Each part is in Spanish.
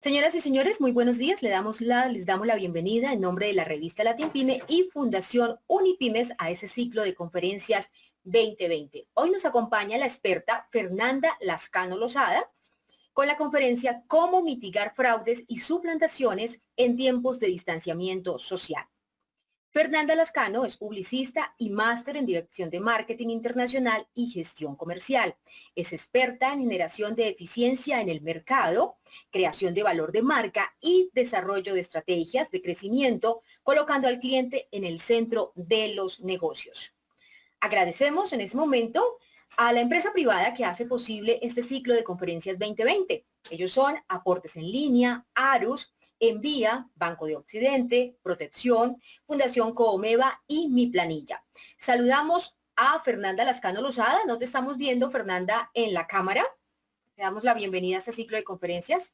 Señoras y señores, muy buenos días. Les damos la bienvenida en nombre de la revista Latinpyme y Fundación Unipymes a ese ciclo de conferencias 2020. Hoy nos acompaña la experta Fernanda Lascano Lozada con la conferencia Cómo mitigar fraudes y suplantaciones en tiempos de distanciamiento social. Fernanda Lascano es publicista y máster en Dirección de Marketing Internacional y Gestión Comercial. Es experta en generación de eficiencia en el mercado, creación de valor de marca y desarrollo de estrategias de crecimiento, colocando al cliente en el centro de los negocios. Agradecemos en este momento a la empresa privada que hace posible este ciclo de conferencias 2020. Ellos son Aportes en Línea, Arus, Envía, Banco de Occidente, Protección, Fundación Coomeva y Mi Planilla. Saludamos a Fernanda Lascano Lozada. No te estamos viendo, Fernanda, en la cámara. Le damos la bienvenida a este ciclo de conferencias.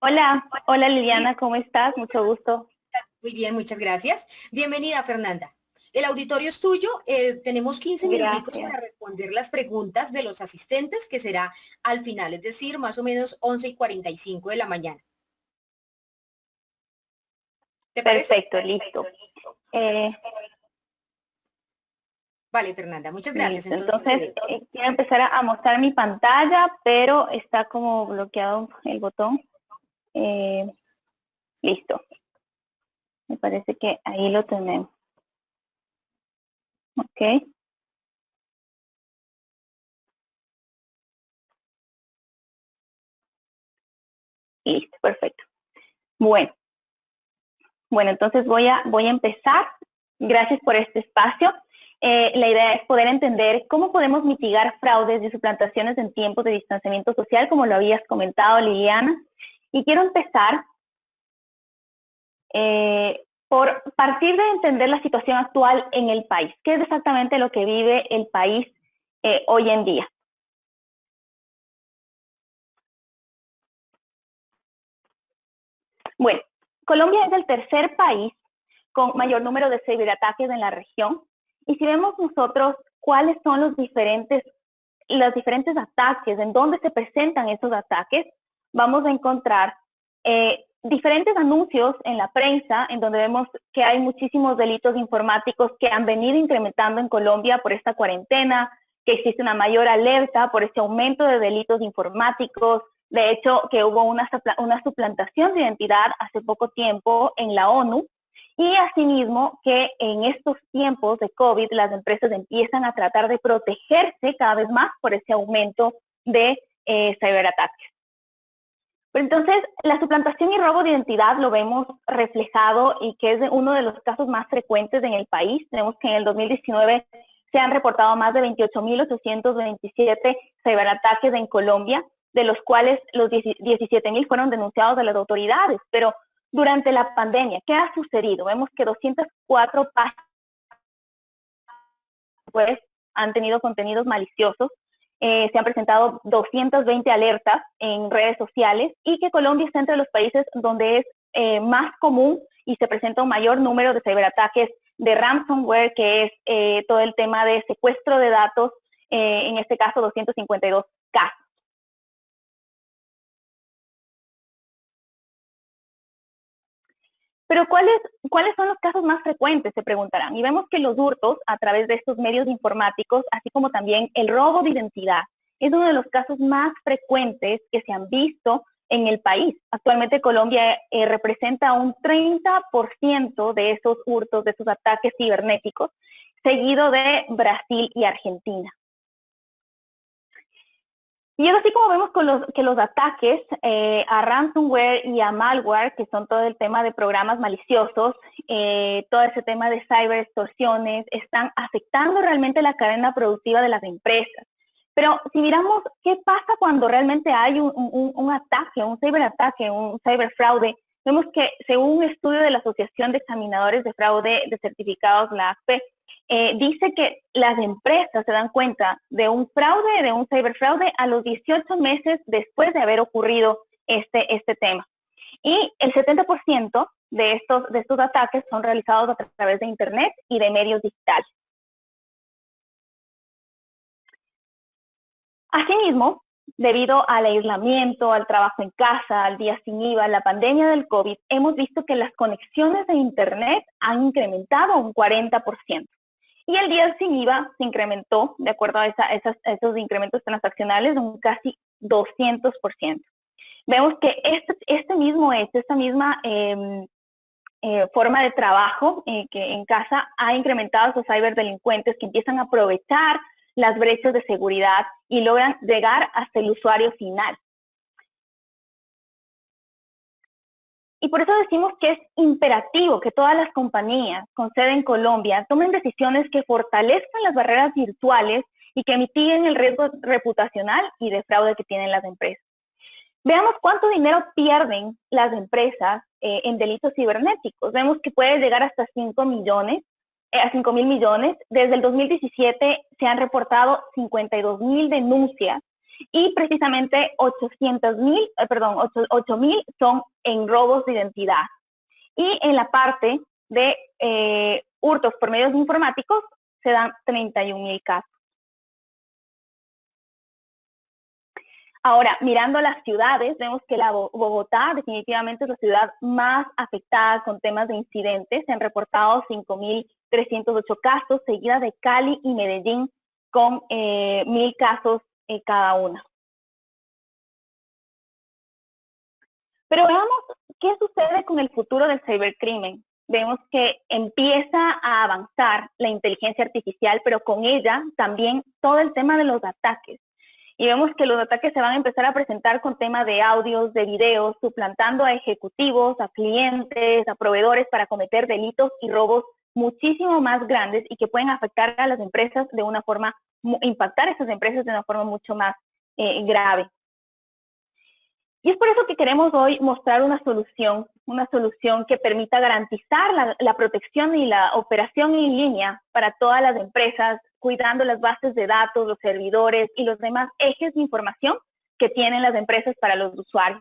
Hola Liliana, ¿cómo estás? Mucho gusto. Muy bien, muchas gracias. Bienvenida, Fernanda. El auditorio es tuyo. Tenemos 15 minutos para responder las preguntas de los asistentes, que será al final, es decir, más o menos 11:45 de la mañana. ¿Te parece? Perfecto, listo. Vale, Fernanda, muchas gracias. Listo. Entonces quiero empezar a mostrar mi pantalla, pero está como bloqueado el botón. Listo. Me parece que ahí lo tenemos. Ok. Listo, perfecto. Bueno, entonces voy a empezar. Gracias por este espacio. La idea es poder entender cómo podemos mitigar fraudes y suplantaciones en tiempos de distanciamiento social, como lo habías comentado, Liliana. Y quiero empezar por partir de entender la situación actual en el país. ¿Qué es exactamente lo que vive el país hoy en día? Bueno, Colombia es el tercer país con mayor número de ciberataques en la región. Y si vemos nosotros cuáles son los diferentes ataques, en dónde se presentan esos ataques, vamos a encontrar diferentes anuncios en la prensa, en donde vemos que hay muchísimos delitos informáticos que han venido incrementando en Colombia por esta cuarentena, que existe una mayor alerta por este aumento de delitos informáticos. De hecho, que hubo una suplantación de identidad hace poco tiempo en la ONU. Y asimismo que en estos tiempos de COVID las empresas empiezan a tratar de protegerse cada vez más por ese aumento de ciberataques. Pero entonces, la suplantación y robo de identidad lo vemos reflejado y que es uno de los casos más frecuentes en el país. Tenemos que en el 2019 se han reportado más de 28.827 ciberataques en Colombia, de los cuales los 17.000 fueron denunciados a las autoridades. Pero durante la pandemia, ¿qué ha sucedido? Vemos que 204 páginas web han tenido contenidos maliciosos. Se han presentado 220 alertas en redes sociales y que Colombia está entre los países donde es más común y se presenta un mayor número de ciberataques de ransomware, que es todo el tema de secuestro de datos, en este caso 252 casos. Pero ¿cuáles son los casos más frecuentes? Se preguntarán. Y vemos que los hurtos a través de estos medios informáticos, así como también el robo de identidad, es uno de los casos más frecuentes que se han visto en el país. Actualmente Colombia representa un 30% de esos hurtos, de esos ataques cibernéticos, seguido de Brasil y Argentina. Y es así como vemos que los ataques a ransomware y a malware, que son todo el tema de programas maliciosos, todo ese tema de ciberextorsiones, están afectando realmente la cadena productiva de las empresas. Pero si miramos qué pasa cuando realmente hay un ataque, un ciberataque, un ciberfraude, vemos que según un estudio de la Asociación de Examinadores de Fraude de Certificados, la AFPE, dice que las empresas se dan cuenta de un fraude, de un ciberfraude, a los 18 meses después de haber ocurrido este tema. Y el 70% de estos ataques son realizados a través de Internet y de medios digitales. Asimismo, debido al aislamiento, al trabajo en casa, al día sin IVA, la pandemia del COVID, hemos visto que las conexiones de Internet han incrementado un 40%. Y el día sin IVA se incrementó, de acuerdo a esos incrementos transaccionales, un casi 200%. Vemos que este mismo hecho, esta misma forma de trabajo que en casa ha incrementado a esos ciberdelincuentes que empiezan a aprovechar las brechas de seguridad y logran llegar hasta el usuario final. Y por eso decimos que es imperativo que todas las compañías con sede en Colombia tomen decisiones que fortalezcan las barreras virtuales y que mitiguen el riesgo reputacional y de fraude que tienen las empresas. Veamos cuánto dinero pierden las empresas en delitos cibernéticos. Vemos que puede llegar hasta 5 millones, a 5.000 millones. Desde el 2017 se han reportado 52.000 denuncias y precisamente 8.000 son en robos de identidad. Y en la parte de hurtos por medios informáticos se dan 31.000 casos. Ahora, mirando las ciudades, vemos que Bogotá definitivamente es la ciudad más afectada con temas de incidentes. Se han reportado 5.308 casos, seguida de Cali y Medellín con 1.000 casos cada una. Pero veamos qué sucede con el futuro del cibercrimen. Vemos que empieza a avanzar la inteligencia artificial, pero con ella también todo el tema de los ataques. Y vemos que los ataques se van a empezar a presentar con temas de audios, de videos, suplantando a ejecutivos, a clientes, a proveedores para cometer delitos y robos muchísimo más grandes y que pueden afectar a las empresas de una forma, impactar a esas empresas de una forma mucho más grave. Y es por eso que queremos hoy mostrar una solución que permita garantizar la protección y la operación en línea para todas las empresas, cuidando las bases de datos, los servidores y los demás ejes de información que tienen las empresas para los usuarios.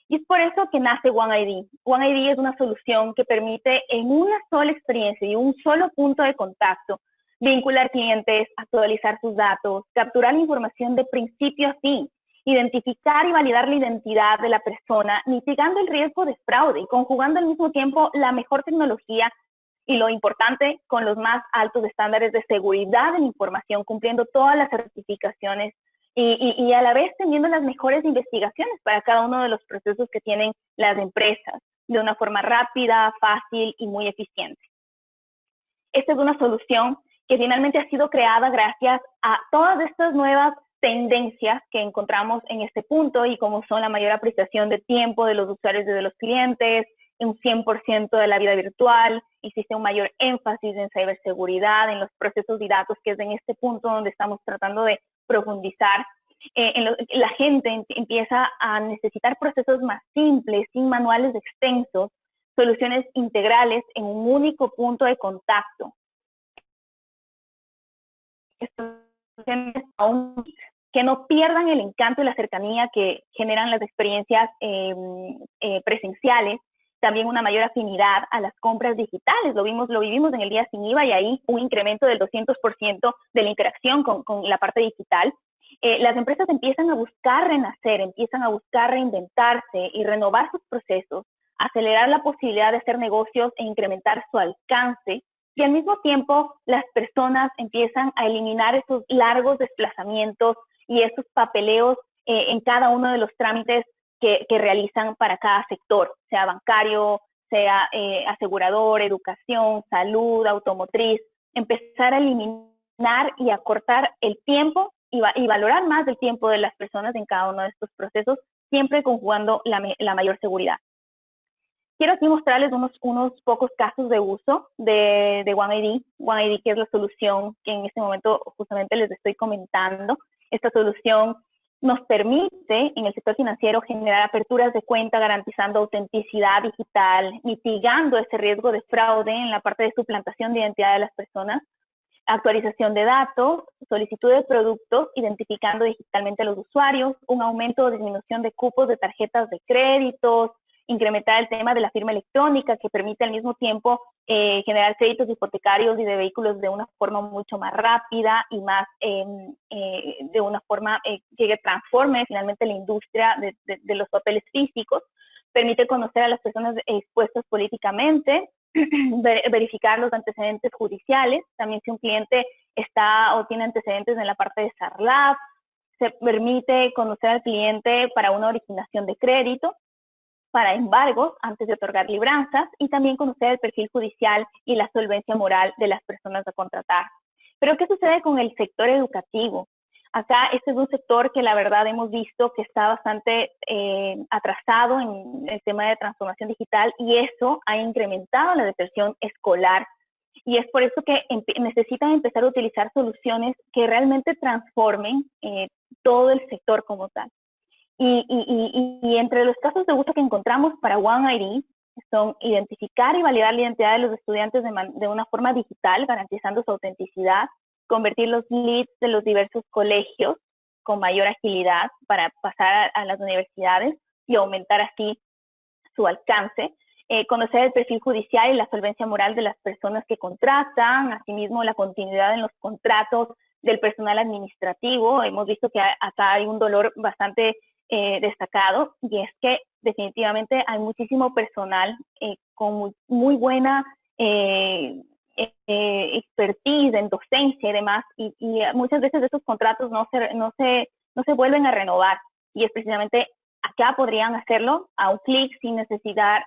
Y es por eso que nace OneID. OneID es una solución que permite en una sola experiencia y un solo punto de contacto vincular clientes, actualizar sus datos, capturar la información de principio a fin, identificar y validar la identidad de la persona, mitigando el riesgo de fraude y conjugando al mismo tiempo la mejor tecnología y lo importante, con los más altos estándares de seguridad de la información, cumpliendo todas las certificaciones y a la vez teniendo las mejores investigaciones para cada uno de los procesos que tienen las empresas, de una forma rápida, fácil y muy eficiente. Esta es una solución que finalmente ha sido creada gracias a todas estas nuevas tendencias que encontramos en este punto y como son la mayor apreciación de tiempo de los usuarios y de los clientes, un 100% de la vida virtual, existe un mayor énfasis en ciberseguridad, en los procesos y datos, que es en este punto donde estamos tratando de profundizar. La gente empieza a necesitar procesos más simples, sin manuales extensos, soluciones integrales en un único punto de contacto. Que no pierdan el encanto y la cercanía que generan las experiencias presenciales, también una mayor afinidad a las compras digitales. Lo vivimos en el día sin IVA y ahí un incremento del 200% de la interacción con la parte digital. Las empresas empiezan a buscar renacer, empiezan a buscar reinventarse y renovar sus procesos, acelerar la posibilidad de hacer negocios e incrementar su alcance. Y al mismo tiempo, las personas empiezan a eliminar esos largos desplazamientos y esos papeleos en cada uno de los trámites que realizan para cada sector, sea bancario, sea asegurador, educación, salud, automotriz. Empezar a eliminar y acortar el tiempo y valorar más el tiempo de las personas en cada uno de estos procesos, siempre conjugando la mayor seguridad. Quiero aquí mostrarles unos pocos casos de uso de OneID. OneID, que es la solución que en este momento justamente les estoy comentando. Esta solución nos permite en el sector financiero generar aperturas de cuenta garantizando autenticidad digital, mitigando ese riesgo de fraude en la parte de suplantación de identidad de las personas, actualización de datos, solicitud de productos, identificando digitalmente a los usuarios, un aumento o disminución de cupos de tarjetas de créditos, incrementar el tema de la firma electrónica, que permite al mismo tiempo generar créditos hipotecarios y de vehículos de una forma mucho más rápida y más de una forma que transforme finalmente la industria de los papeles físicos. Permite conocer a las personas expuestas políticamente, verificar los antecedentes judiciales, también si un cliente está o tiene antecedentes en la parte de SARLAP, se permite conocer al cliente para una originación de crédito, para embargos antes de otorgar libranzas y también conocer el perfil judicial y la solvencia moral de las personas a contratar. Pero ¿qué sucede con el sector educativo? Acá este es un sector que la verdad hemos visto que está bastante atrasado en el tema de transformación digital y eso ha incrementado la deserción escolar. Y es por eso que necesitan empezar a utilizar soluciones que realmente transformen todo el sector como tal. Y entre los casos de uso que encontramos para OneID son identificar y validar la identidad de los estudiantes de una forma digital, garantizando su autenticidad, convertir los leads de los diversos colegios con mayor agilidad para pasar a las universidades y aumentar así su alcance, conocer el perfil judicial y la solvencia moral de las personas que contratan, asimismo la continuidad en los contratos del personal administrativo. Hemos visto que acá hay un dolor bastante destacado y es que definitivamente hay muchísimo personal con muy buena expertise en docencia y demás y muchas veces esos contratos no se vuelven a renovar y es precisamente acá podrían hacerlo a un clic sin necesidad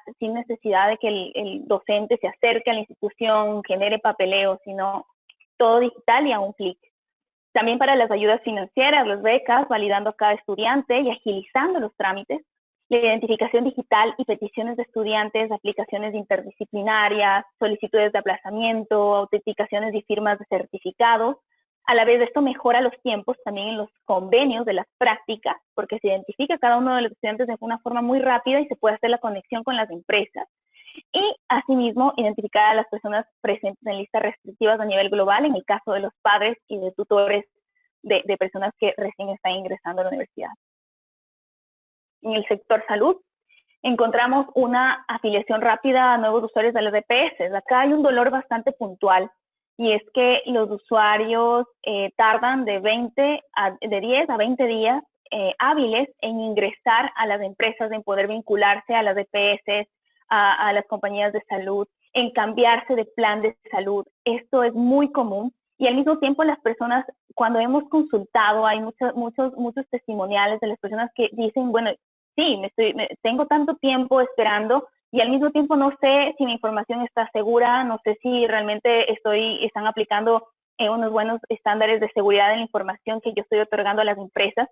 de que el docente se acerque a la institución, genere papeleo, sino todo digital y a un clic. También para las ayudas financieras, las becas, validando a cada estudiante y agilizando los trámites, la identificación digital y peticiones de estudiantes, aplicaciones interdisciplinarias, solicitudes de aplazamiento, autenticaciones y firmas de certificados. A la vez esto mejora los tiempos también en los convenios de las prácticas, porque se identifica cada uno de los estudiantes de una forma muy rápida y se puede hacer la conexión con las empresas. Y asimismo identificar a las personas presentes en listas restrictivas a nivel global, en el caso de los padres y de tutores de personas que recién están ingresando a la universidad. En el sector salud, encontramos una afiliación rápida a nuevos usuarios de las EPS. Acá hay un dolor bastante puntual y es que los usuarios tardan de 10 a 20 días hábiles en ingresar a las empresas, en poder vincularse a las EPS, a las compañías de salud, en cambiarse de plan de salud. Esto es muy común y al mismo tiempo las personas, cuando hemos consultado, hay muchos testimoniales de las personas que dicen, bueno, sí, tengo tanto tiempo esperando y al mismo tiempo no sé si mi información está segura, no sé si realmente están aplicando unos buenos estándares de seguridad en la información que yo estoy otorgando a las empresas.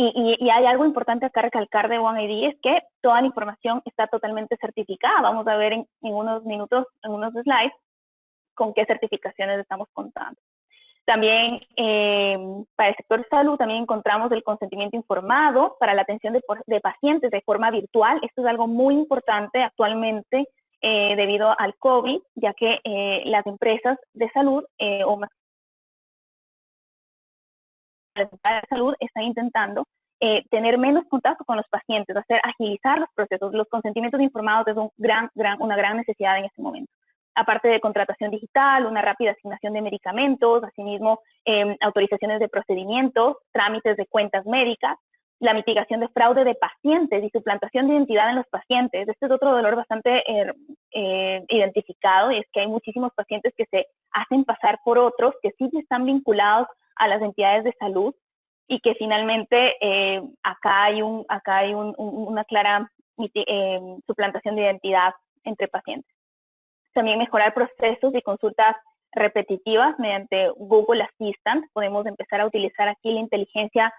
Y hay algo importante acá recalcar de OneID, es que toda la información está totalmente certificada. Vamos a ver en unos minutos, en unos slides, con qué certificaciones estamos contando. También para el sector salud también encontramos el consentimiento informado para la atención de pacientes de forma virtual. Esto es algo muy importante actualmente debido al COVID, ya que las empresas de salud o más de salud están intentando tener menos contacto con los pacientes, agilizar los procesos. Los consentimientos informados es una gran necesidad en este momento. Aparte de contratación digital, una rápida asignación de medicamentos, asimismo autorizaciones de procedimientos, trámites de cuentas médicas, la mitigación de fraude de pacientes y suplantación de identidad en los pacientes. Este es otro dolor bastante identificado y es que hay muchísimos pacientes que se hacen pasar por otros que sí están vinculados a las entidades de salud y que finalmente acá hay una clara suplantación de identidad entre pacientes. También mejorar procesos y consultas repetitivas mediante Google Assistant. Podemos empezar a utilizar aquí la inteligencia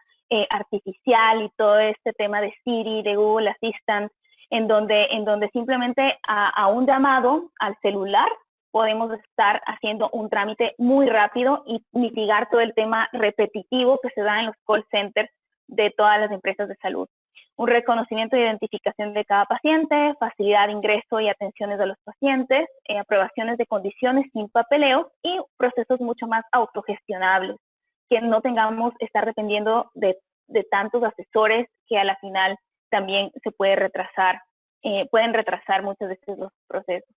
artificial y todo este tema de Siri, de Google Assistant, en donde simplemente a un llamado al celular podemos estar haciendo un trámite muy rápido y mitigar todo el tema repetitivo que se da en los call centers de todas las empresas de salud. Un reconocimiento e identificación de cada paciente, facilidad de ingreso y atenciones de los pacientes, aprobaciones de condiciones sin papeleo y procesos mucho más autogestionables, que no tengamos que estar dependiendo de tantos asesores que a la final también se puede retrasar pueden retrasar muchas veces los procesos.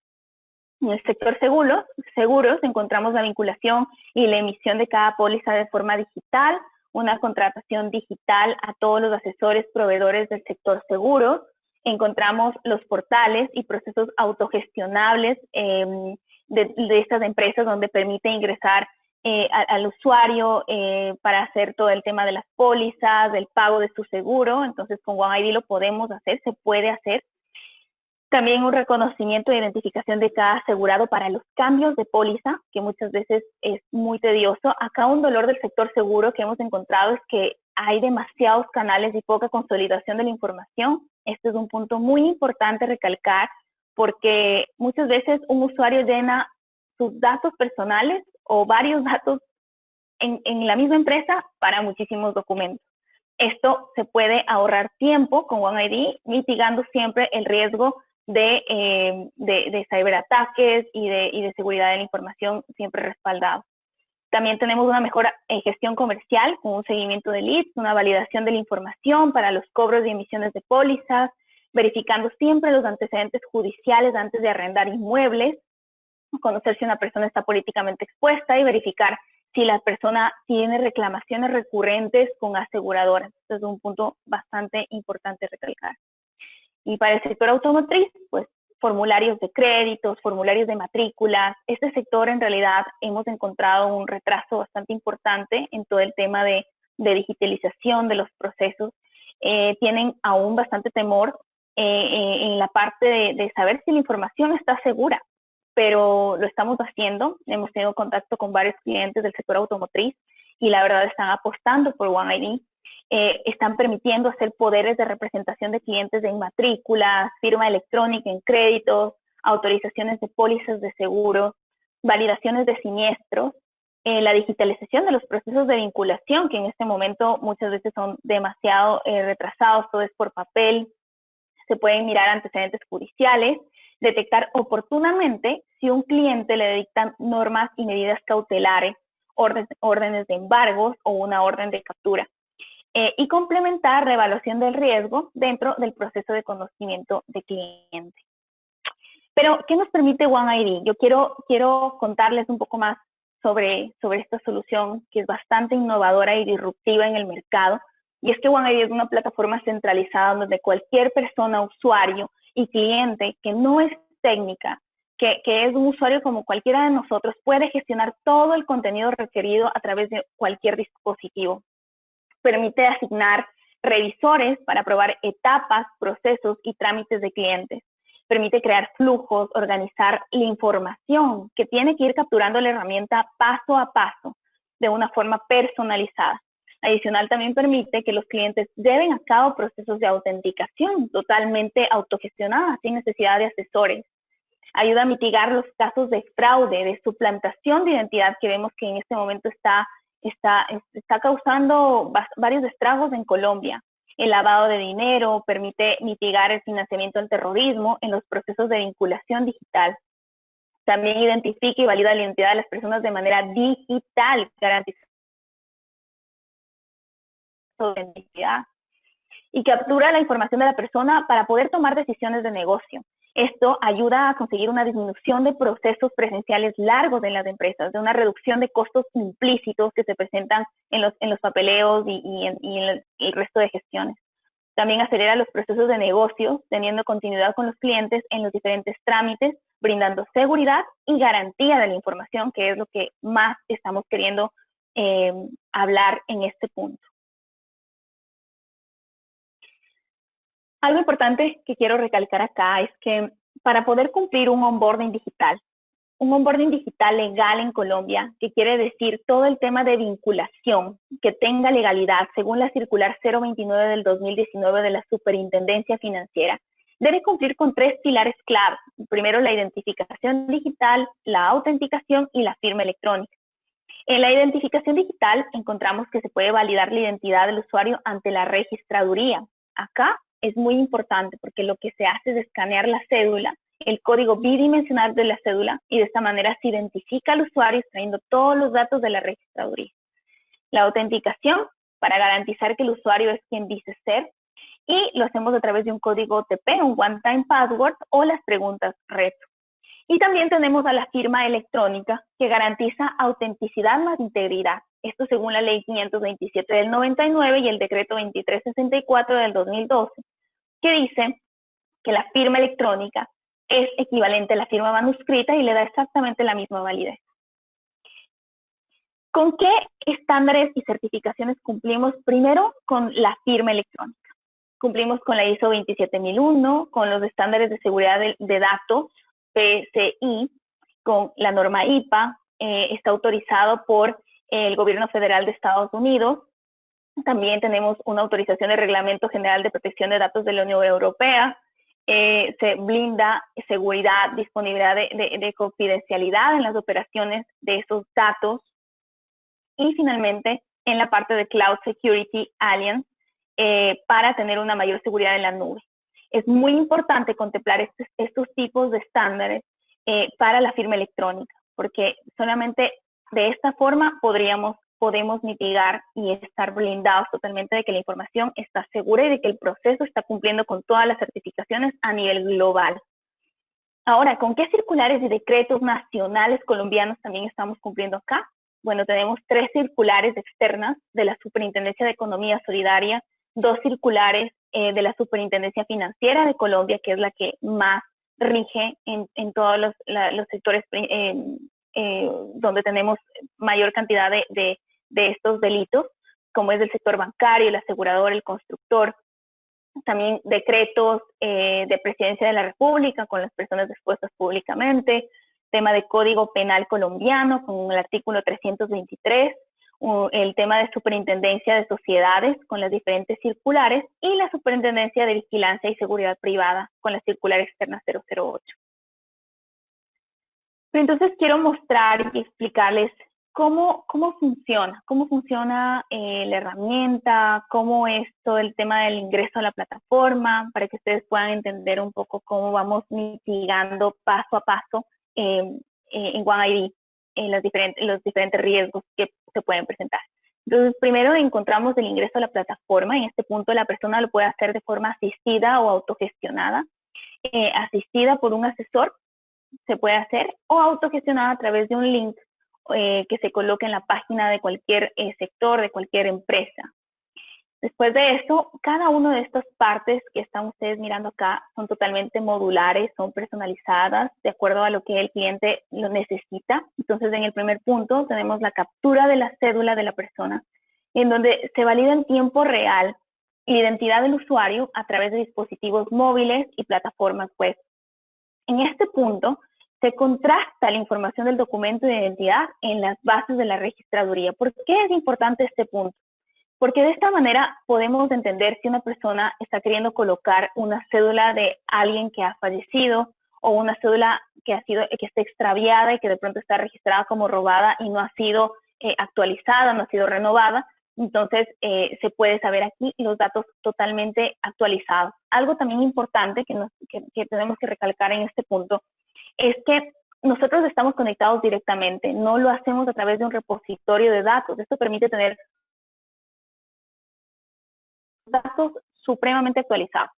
En el sector seguros encontramos la vinculación y la emisión de cada póliza de forma digital, una contratación digital a todos los asesores proveedores del sector seguros. Encontramos los portales y procesos autogestionables de estas empresas donde permite ingresar al usuario para hacer todo el tema de las pólizas, del pago de su seguro. Entonces con OneID lo podemos hacer, se puede hacer. También un reconocimiento e identificación de cada asegurado para los cambios de póliza, que muchas veces es muy tedioso. Acá un dolor del sector seguro que hemos encontrado es que hay demasiados canales y poca consolidación de la información. Este es un punto muy importante recalcar, porque muchas veces un usuario llena sus datos personales o varios datos en la misma empresa para muchísimos documentos. Esto se puede ahorrar tiempo con OneID, mitigando siempre el riesgo de ciberataques y de seguridad de la información siempre respaldado. También tenemos una mejor gestión comercial con un seguimiento de leads, una validación de la información para los cobros y emisiones de pólizas, verificando siempre los antecedentes judiciales antes de arrendar inmuebles, conocer si una persona está políticamente expuesta y verificar si la persona tiene reclamaciones recurrentes con aseguradoras. Este es un punto bastante importante recalcar. Y para el sector automotriz, pues formularios de créditos, formularios de matrículas. Este sector en realidad hemos encontrado un retraso bastante importante en todo el tema de digitalización de los procesos. Tienen aún bastante temor en la parte de saber si la información está segura, pero lo estamos haciendo. Hemos tenido contacto con varios clientes del sector automotriz y la verdad están apostando por OneID. Están permitiendo hacer poderes de representación de clientes en matrículas, firma electrónica en créditos, autorizaciones de pólizas de seguros, validaciones de siniestros, la digitalización de los procesos de vinculación, que en este momento muchas veces son demasiado retrasados, todo es por papel. Se pueden mirar antecedentes judiciales, detectar oportunamente si un cliente le dictan normas y medidas cautelares, órdenes de embargos o una orden de captura. Y complementar la evaluación del riesgo dentro del proceso de conocimiento de cliente. Pero, ¿qué nos permite OneID? Yo quiero contarles un poco más sobre esta solución que es bastante innovadora y disruptiva en el mercado. Y es que OneID es una plataforma centralizada donde cualquier persona, usuario y cliente que no es técnica, que es un usuario como cualquiera de nosotros, puede gestionar todo el contenido requerido a través de cualquier dispositivo. Permite asignar revisores para aprobar etapas, procesos y trámites de clientes. Permite crear flujos, organizar la información que tiene que ir capturando la herramienta paso a paso de una forma personalizada. Adicional, también permite que los clientes lleven a cabo procesos de autenticación totalmente autogestionadas, sin necesidad de asesores. Ayuda a mitigar los casos de fraude, de suplantación de identidad que vemos que en este momento está causando varios estragos en Colombia. El lavado de dinero permite mitigar el financiamiento del terrorismo en los procesos de vinculación digital. También identifica y valida la identidad de las personas de manera digital, garantizando su identidad. Y captura la información de la persona para poder tomar decisiones de negocio. Esto ayuda a conseguir una disminución de procesos presenciales largos en las empresas, de una reducción de costos implícitos que se presentan en los papeleos y en el resto de gestiones. También acelera los procesos de negocios, teniendo continuidad con los clientes en los diferentes trámites, brindando seguridad y garantía de la información, que es lo que más estamos queriendo hablar en este punto. Algo importante que quiero recalcar acá es que para poder cumplir un onboarding digital legal en Colombia, que quiere decir todo el tema de vinculación, que tenga legalidad según la circular 029 del 2019 de la Superintendencia Financiera, debe cumplir con 3 pilares clave. Primero, la identificación digital, la autenticación y la firma electrónica. En la identificación digital encontramos que se puede validar la identidad del usuario ante la registraduría. Acá es muy importante porque lo que se hace es escanear la cédula, el código bidimensional de la cédula, y de esta manera se identifica al usuario extrayendo todos los datos de la registraduría. La autenticación, para garantizar que el usuario es quien dice ser, Y lo hacemos a través de un código OTP, un One-Time Password o las preguntas reto. Y también tenemos a la firma electrónica que garantiza autenticidad más integridad. Esto según la ley 527 del 99 y el decreto 2364 del 2012, que dice que la firma electrónica es equivalente a la firma manuscrita y le da exactamente la misma validez. ¿Con qué estándares y certificaciones cumplimos? Primero, con la firma electrónica. Cumplimos con la ISO 27001, con los estándares de seguridad de datos, PCI, con la norma IPA, está autorizado por el Gobierno Federal de Estados Unidos. También tenemos una autorización del Reglamento General de Protección de Datos de la Unión Europea. Se blinda seguridad, disponibilidad de confidencialidad en las operaciones de esos datos. Y finalmente, en la parte de Cloud Security Alliance, para tener una mayor seguridad en la nube. Es muy importante contemplar estos tipos de estándares para la firma electrónica, porque solamente de esta forma podemos mitigar y estar blindados totalmente de que la información está segura y de que el proceso está cumpliendo con todas las certificaciones a nivel global. Ahora, ¿con qué circulares y decretos nacionales colombianos también estamos cumpliendo acá? Bueno, tenemos 3 circulares externas de la Superintendencia de Economía Solidaria, 2 circulares de la Superintendencia Financiera de Colombia, que es la que más rige en todos los sectores donde tenemos mayor cantidad de estos delitos, como es el sector bancario, el asegurador, el constructor. También decretos de Presidencia de la República con las personas expuestas públicamente, tema de Código Penal colombiano con el artículo 323, el tema de Superintendencia de Sociedades con las diferentes circulares y la Superintendencia de Vigilancia y Seguridad Privada con la circular externa 008. Pero entonces quiero mostrar y explicarles cómo funciona la herramienta, cómo es todo el tema del ingreso a la plataforma, para que ustedes puedan entender un poco cómo vamos mitigando paso a paso en OneID los diferentes riesgos que se pueden presentar. Entonces, primero encontramos el ingreso a la plataforma. En este punto la persona lo puede hacer de forma asistida o autogestionada. Asistida por un asesor se puede hacer o autogestionada a través de un link que se coloque en la página de cualquier sector, de cualquier empresa. Después de esto, cada una de estas partes que están ustedes mirando acá son totalmente modulares, son personalizadas de acuerdo a lo que el cliente lo necesita. Entonces, en el primer punto tenemos la captura de la cédula de la persona, en donde se valida en tiempo real la identidad del usuario a través de dispositivos móviles y plataformas web. En este punto, se contrasta la información del documento de identidad en las bases de la registraduría. ¿Por qué es importante este punto? Porque de esta manera podemos entender si una persona está queriendo colocar una cédula de alguien que ha fallecido o una cédula que está extraviada y que de pronto está registrada como robada y no ha sido actualizada, no ha sido renovada. Entonces, se puede saber aquí los datos totalmente actualizados. Algo también importante que tenemos que recalcar en este punto es que nosotros estamos conectados directamente, no lo hacemos a través de un repositorio de datos. Esto permite tener datos supremamente actualizados,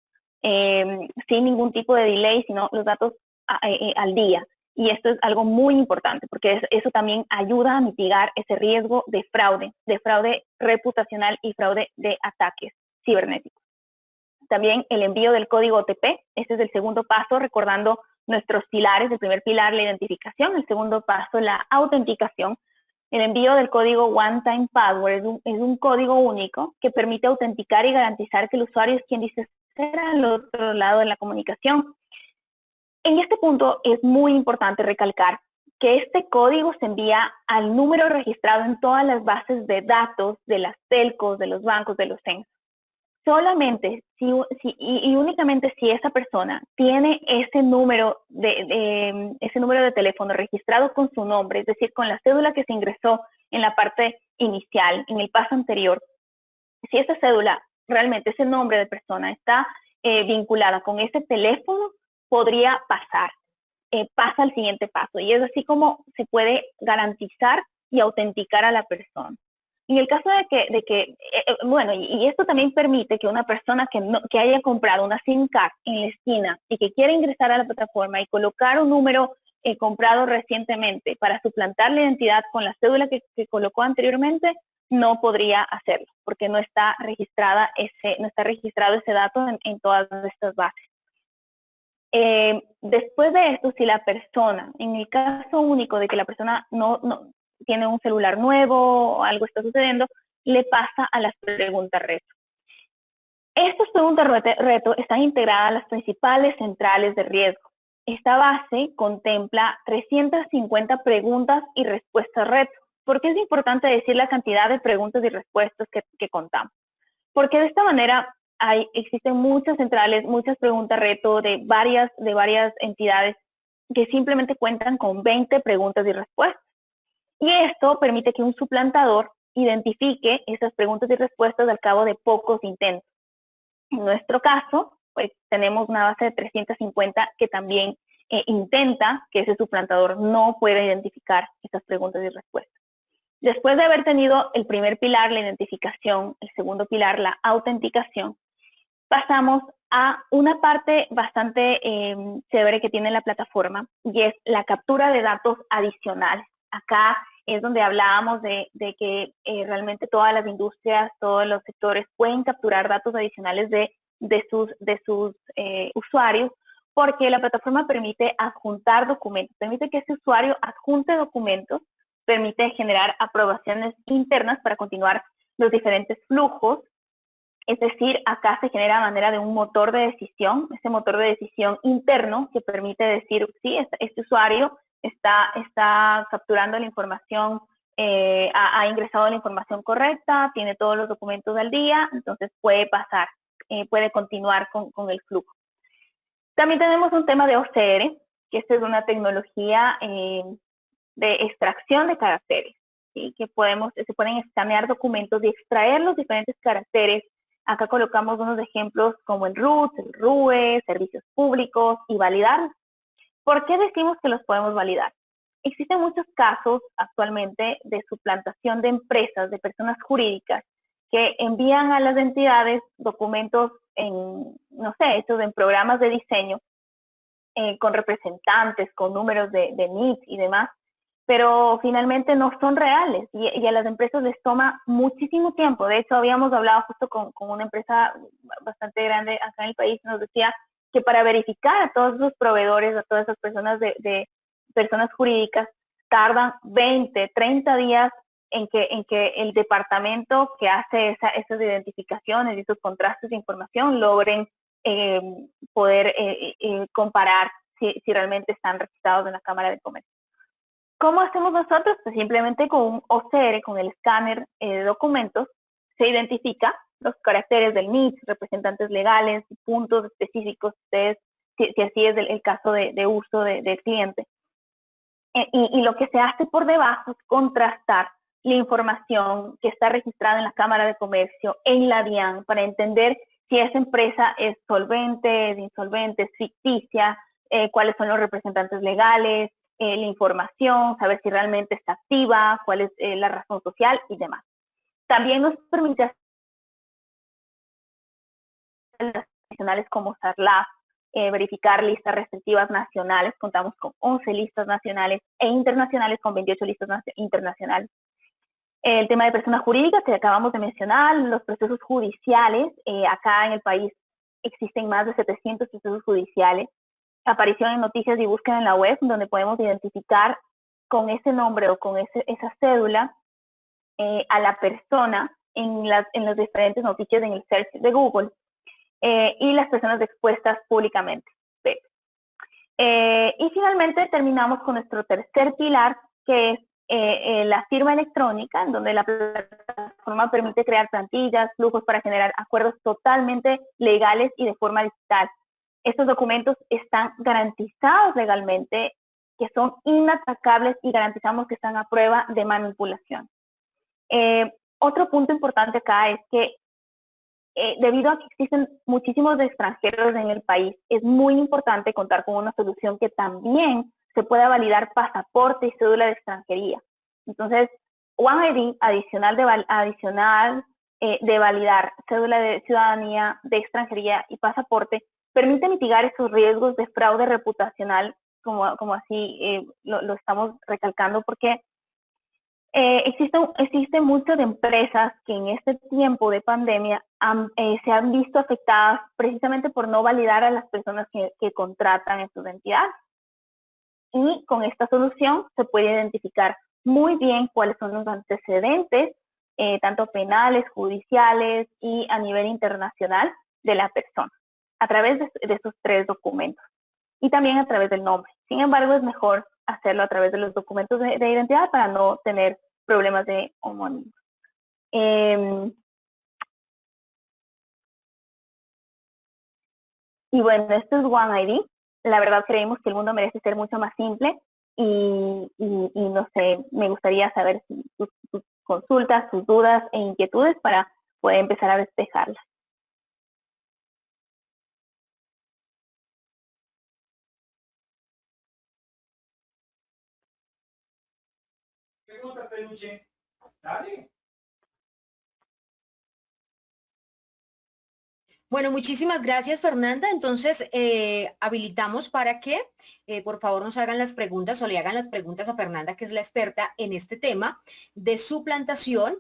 sin ningún tipo de delay, sino los datos al día. Y esto es algo muy importante porque eso también ayuda a mitigar ese riesgo de fraude reputacional y fraude de ataques cibernéticos. También el envío del código OTP, este es el segundo paso, recordando nuestros pilares. El primer pilar, la identificación; el segundo paso, la autenticación. El envío del código One-Time Password es un código único que permite autenticar y garantizar que el usuario es quien dice ser al otro lado de la comunicación. En este punto es muy importante recalcar que este código se envía al número registrado en todas las bases de datos de las telcos, de los bancos, de los censos. Solamente y únicamente si esa persona tiene ese número de teléfono registrado con su nombre, es decir, con la cédula que se ingresó en la parte inicial, en el paso anterior, si esa cédula, realmente ese nombre de persona está vinculada con ese teléfono, podría pasar, pasa al siguiente paso. Y es así como se puede garantizar y autenticar a la persona. En el caso bueno, y esto también permite que una persona que haya comprado una SIM card en la esquina y que quiera ingresar a la plataforma y colocar un número comprado recientemente para suplantar la identidad con la cédula que colocó anteriormente, no podría hacerlo, porque no está registrado ese dato en todas estas bases. Después de esto, si la persona, en el caso único de que la persona no tiene un celular nuevo o algo está sucediendo, le pasa a las preguntas reto. Estas preguntas reto están integradas a las principales centrales de riesgo. Esta base contempla 350 preguntas y respuestas reto. ¿Por qué es importante decir la cantidad de preguntas y respuestas que contamos? Porque de esta manera existen muchas centrales, muchas preguntas reto de varias entidades que simplemente cuentan con 20 preguntas y respuestas. Y esto permite que un suplantador identifique esas preguntas y respuestas al cabo de pocos intentos. En nuestro caso, pues tenemos una base de 350 que también intenta que ese suplantador no pueda identificar esas preguntas y respuestas. Después de haber tenido el primer pilar, la identificación, el segundo pilar, la autenticación, pasamos a una parte bastante chévere que tiene la plataforma y es la captura de datos adicionales. Acá es donde hablábamos de que realmente todas las industrias, todos los sectores pueden capturar datos adicionales de sus usuarios, porque la plataforma permite adjuntar documentos, permite que ese usuario adjunte documentos, permite generar aprobaciones internas para continuar los diferentes flujos. Es decir, acá se genera a manera de un motor de decisión, ese motor de decisión interno que permite decir, sí, este usuario está capturando la información, ha ingresado la información correcta, tiene todos los documentos al día, entonces puede pasar, puede continuar con el flujo. También tenemos un tema de OCR, que esta es una tecnología de extracción de caracteres, ¿sí? Se pueden escanear documentos y extraer los diferentes caracteres. Acá colocamos unos ejemplos como el RUT, el RUE, servicios públicos y validar. ¿Por qué decimos que los podemos validar? Existen muchos casos actualmente de suplantación de empresas, de personas jurídicas, que envían a las entidades documentos hechos en programas de diseño, con representantes, con números de NIT y demás, pero finalmente no son reales y a las empresas les toma muchísimo tiempo. De hecho, habíamos hablado justo con una empresa bastante grande acá en el país, nos decía que para verificar a todos esos proveedores, a todas esas personas de personas jurídicas, tardan 20, 30 días en que el departamento que hace esas identificaciones y esos contrastes de información logren poder comparar si realmente están registrados en la Cámara de Comercio. ¿Cómo hacemos nosotros? Pues simplemente con un OCR, con el escáner de documentos, se identifica los caracteres del NIT, representantes legales, puntos específicos, ustedes, si así es el caso de uso del cliente. Y lo que se hace por debajo es contrastar la información que está registrada en la Cámara de Comercio, en la DIAN, para entender si esa empresa es solvente, es insolvente, es ficticia, cuáles son los representantes legales, la información, saber si realmente está activa, cuál es la razón social y demás. También nos permite hacer las adicionales como SARLAF, verificar listas restrictivas nacionales, contamos con 11 listas nacionales e internacionales con 28 listas internacionales. El tema de personas jurídicas que acabamos de mencionar, los procesos judiciales, acá en el país existen más de 700 procesos judiciales, aparición en noticias y búsqueda en la web, donde podemos identificar con ese nombre o con esa cédula a la persona en las diferentes noticias en el search de Google y las personas expuestas públicamente. Y finalmente terminamos con nuestro tercer pilar, que es la firma electrónica, en donde la plataforma permite crear plantillas, flujos para generar acuerdos totalmente legales y de forma digital. Estos documentos están garantizados legalmente, que son inatacables y garantizamos que están a prueba de manipulación. Otro punto importante acá es que debido a que existen muchísimos extranjeros en el país, es muy importante contar con una solución que también se pueda validar pasaporte y cédula de extranjería. Entonces, OneID adicional de validar cédula de ciudadanía, de extranjería y pasaporte, permite mitigar esos riesgos de fraude reputacional, como así lo estamos recalcando, porque existe muchas empresas que en este tiempo de pandemia se han visto afectadas precisamente por no validar a las personas que contratan en sus entidades. Y con esta solución se puede identificar muy bien cuáles son los antecedentes, tanto penales, judiciales y a nivel internacional de la persona, a través de esos 3 documentos y también a través del nombre. Sin embargo, es mejor hacerlo a través de los documentos de identidad para no tener problemas de homónimos. Y bueno, esto es OneID. La verdad creemos que el mundo merece ser mucho más simple y no sé, me gustaría saber sus consultas, sus dudas e inquietudes para poder empezar a despejarlas. Pregunta, Peluche. Dale. Bueno, muchísimas gracias, Fernanda. Entonces, habilitamos para que, por favor, nos hagan las preguntas o le hagan las preguntas a Fernanda, que es la experta en este tema de suplantación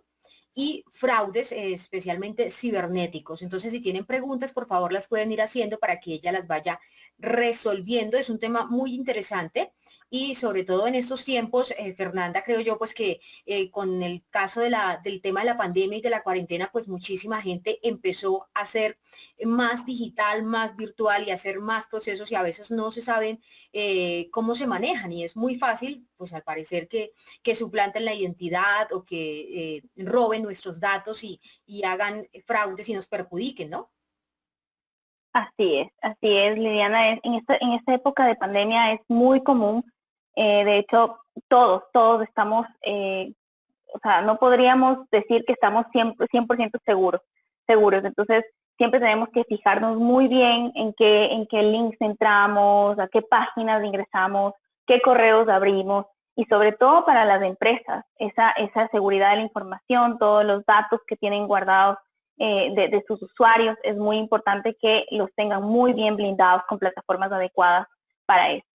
y fraudes, especialmente cibernéticos. Entonces, si tienen preguntas, por favor, las pueden ir haciendo para que ella las vaya resolviendo. Es un tema muy interesante y sobre todo en estos tiempos, Fernanda, creo yo, pues que con el caso del tema de la pandemia y de la cuarentena, pues muchísima gente empezó a hacer más digital, más virtual y hacer más procesos y a veces no se saben cómo se manejan y es muy fácil, pues al parecer que suplanten la identidad o que roben nuestros datos y hagan fraudes y nos perjudiquen, ¿no? Así es, Liliana. En esta época de pandemia es muy común. De hecho, todos estamos, o sea, no podríamos decir que estamos 100% seguros. Entonces, siempre tenemos que fijarnos muy bien en qué links entramos, a qué páginas ingresamos, qué correos abrimos y sobre todo para las empresas, esa seguridad de la información, todos los datos que tienen guardados de sus usuarios, es muy importante que los tengan muy bien blindados con plataformas adecuadas para eso.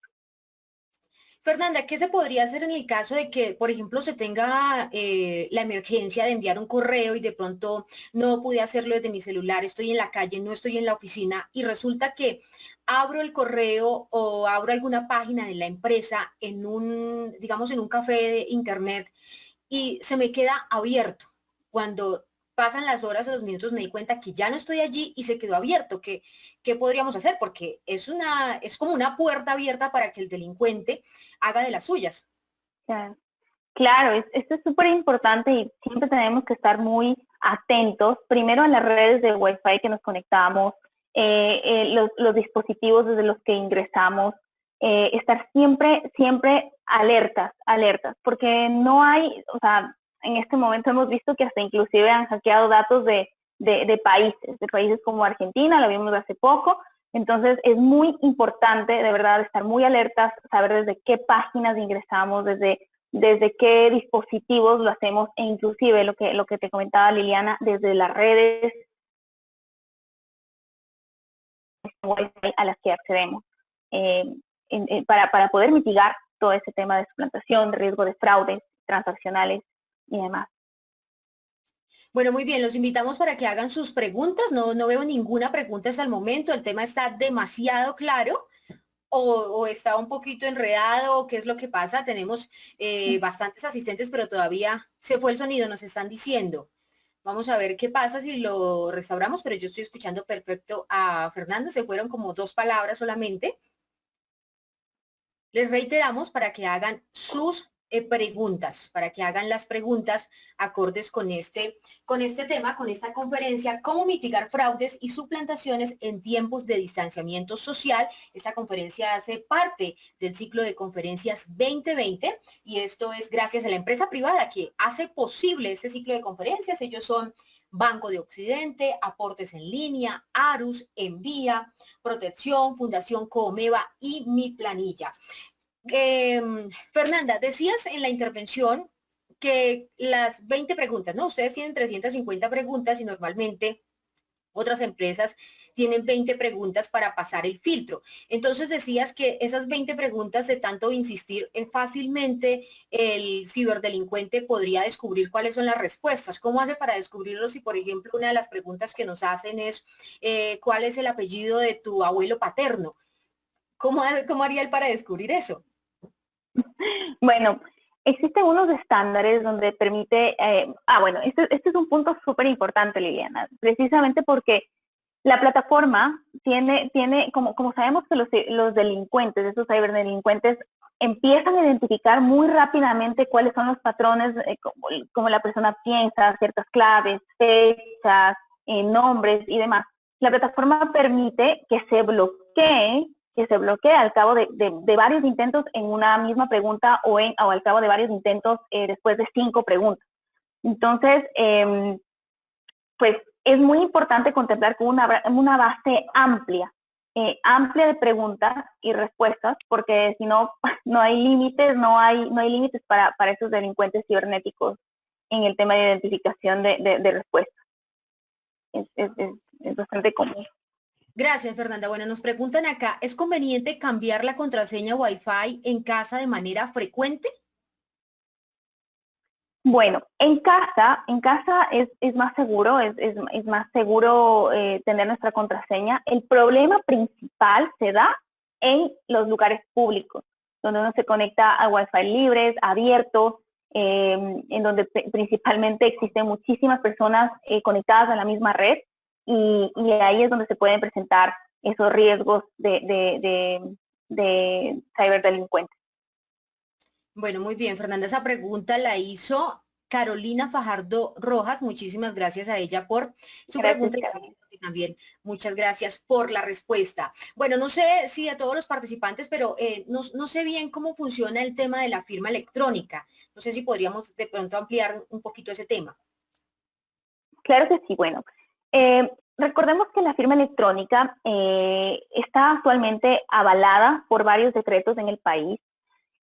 Fernanda, ¿qué se podría hacer en el caso de que, por ejemplo, se tenga la emergencia de enviar un correo y de pronto no pude hacerlo desde mi celular, estoy en la calle, no estoy en la oficina y resulta que abro el correo o abro alguna página de la empresa en un, digamos, en un café de internet y se me queda abierto? Cuando pasan las horas o los minutos me di cuenta que ya no estoy allí y se quedó abierto. ¿Qué podríamos hacer? Porque es como una puerta abierta para que el delincuente haga de las suyas. Claro, esto es súper importante y siempre tenemos que estar muy atentos, primero a las redes de Wi-Fi que nos conectamos, los dispositivos desde los que ingresamos, estar siempre alertas, porque no hay, o sea, en este momento hemos visto que hasta inclusive han hackeado datos de países como Argentina, lo vimos hace poco. Entonces es muy importante de verdad estar muy alertas, saber desde qué páginas ingresamos, desde qué dispositivos lo hacemos e inclusive lo que te comentaba Liliana, desde las redes Wi-Fi a las que accedemos, para poder mitigar todo ese tema de suplantación, de riesgo de fraudes transaccionales y demás. Bueno, muy bien, los invitamos para que hagan sus preguntas. No veo ninguna pregunta hasta el momento. El tema está demasiado claro. O está un poquito enredado, o qué es lo que pasa. Tenemos bastantes asistentes, pero todavía se fue el sonido, nos están diciendo. Vamos a ver qué pasa si lo restauramos, pero yo estoy escuchando perfecto a Fernanda. Se fueron como 2 palabras solamente. Les reiteramos para que hagan sus preguntas, para que hagan las preguntas acordes con este tema, con esta conferencia, cómo mitigar fraudes y suplantaciones en tiempos de distanciamiento social. Esta conferencia hace parte del ciclo de conferencias 2020 y esto es gracias a la empresa privada que hace posible este ciclo de conferencias. Ellos son Banco de Occidente, Aportes en Línea, Arus, Envía, Protección, Fundación Comeva y Mi Planilla. Fernanda, decías en la intervención que las 20 preguntas, ¿no? Ustedes tienen 350 preguntas y normalmente otras empresas tienen 20 preguntas para pasar el filtro. Entonces decías que esas 20 preguntas, de tanto insistir en fácilmente, el ciberdelincuente podría descubrir cuáles son las respuestas. ¿Cómo hace para descubrirlo si, por ejemplo, una de las preguntas que nos hacen es ¿cuál es el apellido de tu abuelo paterno? ¿Cómo haría él para descubrir eso? Bueno, existen unos estándares donde permite, bueno, este es un punto súper importante, Liliana, precisamente porque la plataforma tiene como sabemos que los delincuentes, esos ciberdelincuentes, empiezan a identificar muy rápidamente cuáles son los patrones, como la persona piensa, ciertas claves, fechas, nombres y demás. La plataforma permite que se bloquee al cabo de varios intentos en una misma pregunta o al cabo de varios intentos después de 5 preguntas. Entonces, pues es muy importante contemplar con una base amplia de preguntas y respuestas, porque si no, no hay límites, no hay límites para esos delincuentes cibernéticos en el tema de identificación de respuestas. Es bastante común. Gracias, Fernanda. Bueno, nos preguntan acá, ¿es conveniente cambiar la contraseña Wi-Fi en casa de manera frecuente? Bueno, en casa es más seguro, es más seguro tener nuestra contraseña. El problema principal se da en los lugares públicos, donde uno se conecta a Wi-Fi libres, abiertos, en donde principalmente existen muchísimas personas conectadas a la misma red y ahí es donde se pueden presentar esos riesgos de ciberdelincuentes. Bueno, muy bien, Fernanda. Esa pregunta la hizo Carolina Fajardo Rojas. Muchísimas gracias a ella por su Gracias, pregunta Carolina. y también muchas gracias por la respuesta. Bueno, no sé si a todos los participantes, pero no sé bien cómo funciona el tema de la firma electrónica. No sé si podríamos de pronto ampliar un poquito ese tema. Claro que sí, bueno. Recordemos que la firma electrónica está actualmente avalada por varios decretos en el país.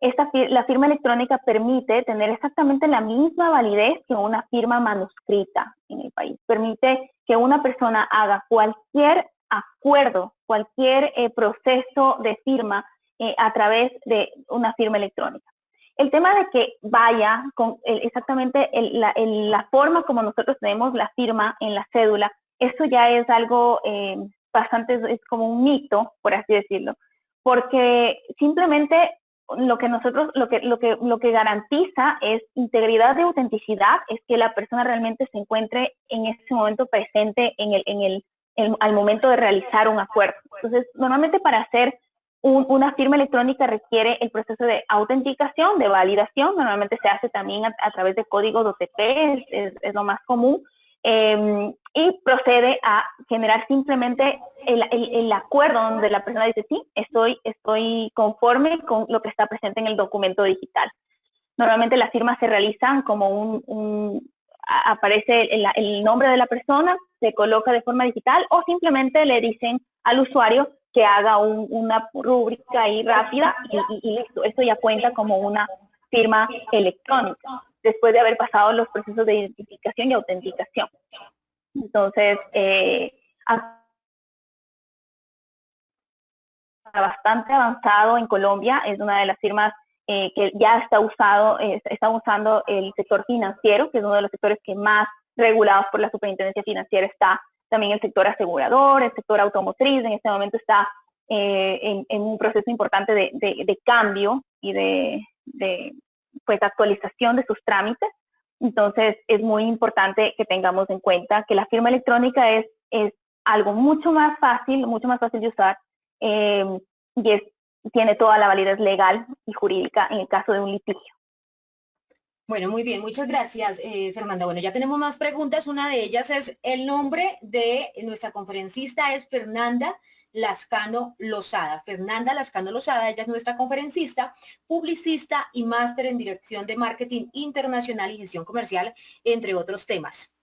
La firma electrónica permite tener exactamente la misma validez que una firma manuscrita en el país. Permite que una persona haga cualquier acuerdo, cualquier proceso de firma a través de una firma electrónica. El tema de que vaya con exactamente la forma como nosotros tenemos la firma en la cédula, eso ya es algo bastante, es como un mito, por así decirlo, porque simplemente lo que garantiza es integridad de autenticidad, es que la persona realmente se encuentre en ese momento presente al momento de realizar un acuerdo. Entonces, normalmente para hacer una firma electrónica requiere el proceso de autenticación, de validación, normalmente se hace también a través de códigos OTP, es lo más común, y procede a generar simplemente el acuerdo donde la persona dice, sí, estoy conforme con lo que está presente en el documento digital. Normalmente las firmas se realizan como aparece el nombre de la persona, se coloca de forma digital o simplemente le dicen al usuario que haga una rúbrica ahí rápida y listo. Esto ya cuenta como una firma electrónica, después de haber pasado los procesos de identificación y autenticación. Entonces, bastante avanzado en Colombia, es una de las firmas que ya está usando el sector financiero, que es uno de los sectores que más regulados por la Superintendencia Financiera está. También el sector asegurador, el sector automotriz, en este momento está en un proceso importante de cambio y pues actualización de sus trámites. Entonces es muy importante que tengamos en cuenta que la firma electrónica es algo mucho más fácil de usar y tiene toda la validez legal y jurídica en el caso de un litigio. Bueno, muy bien, muchas gracias, Fernanda. Bueno, ya tenemos más preguntas. Una de ellas es el nombre de nuestra conferencista es Fernanda Lascano Lozada. Fernanda Lascano Lozada, ella es nuestra conferencista, publicista y máster en dirección de marketing internacional y gestión comercial, entre otros temas.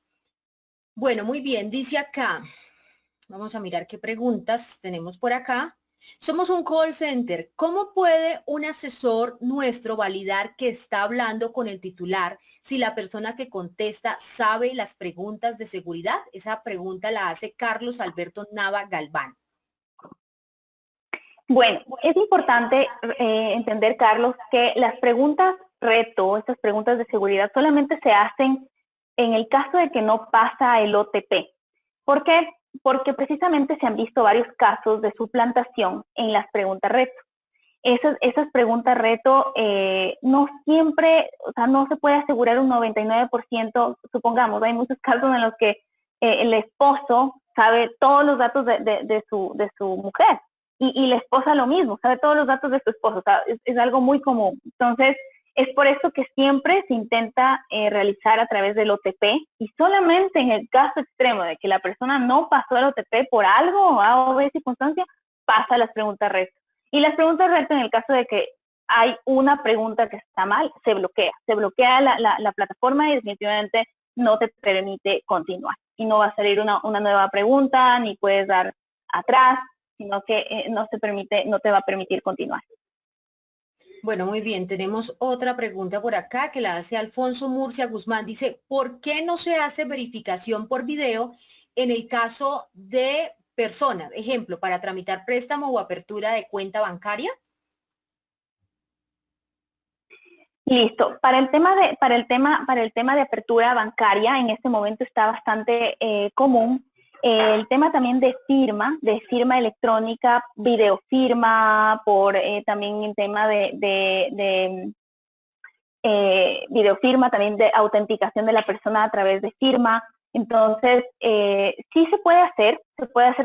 Bueno, muy bien, dice acá, vamos a mirar qué preguntas tenemos por acá. Somos un call center. ¿Cómo puede un asesor nuestro validar que está hablando con el titular si la persona que contesta sabe las preguntas de seguridad? Esa pregunta la hace Carlos Alberto Nava Galván. Bueno, es importante entender, Carlos, que las preguntas reto, estas preguntas de seguridad, solamente se hacen en el caso de que no pasa el OTP. ¿Por qué? Porque precisamente se han visto varios casos de suplantación en las preguntas reto. Esas preguntas reto no siempre, o sea, no se puede asegurar un 99%, supongamos, hay muchos casos en los que el esposo sabe todos los datos de su mujer y la esposa lo mismo, sabe todos los datos de su esposo, o sea, es algo muy común. Entonces, es por eso que siempre se intenta realizar a través del OTP y solamente en el caso extremo de que la persona no pasó el OTP por algo, A o B circunstancia, pasa las preguntas reto. Y las preguntas reto, en el caso de que hay una pregunta que está mal, se bloquea la plataforma y definitivamente no te permite continuar. Y no va a salir una nueva pregunta, ni puedes dar atrás, sino que no te va a permitir continuar. Bueno, muy bien. Tenemos otra pregunta por acá que la hace Alfonso Murcia Guzmán. Dice, ¿por qué no se hace verificación por video en el caso de personas? Ejemplo, para tramitar préstamo o apertura de cuenta bancaria. Listo. Para el tema de apertura bancaria, en este momento está bastante común. El tema también de firma electrónica, videofirma, por también el tema de videofirma, también de autenticación de la persona a través de firma. Entonces, sí se puede hacer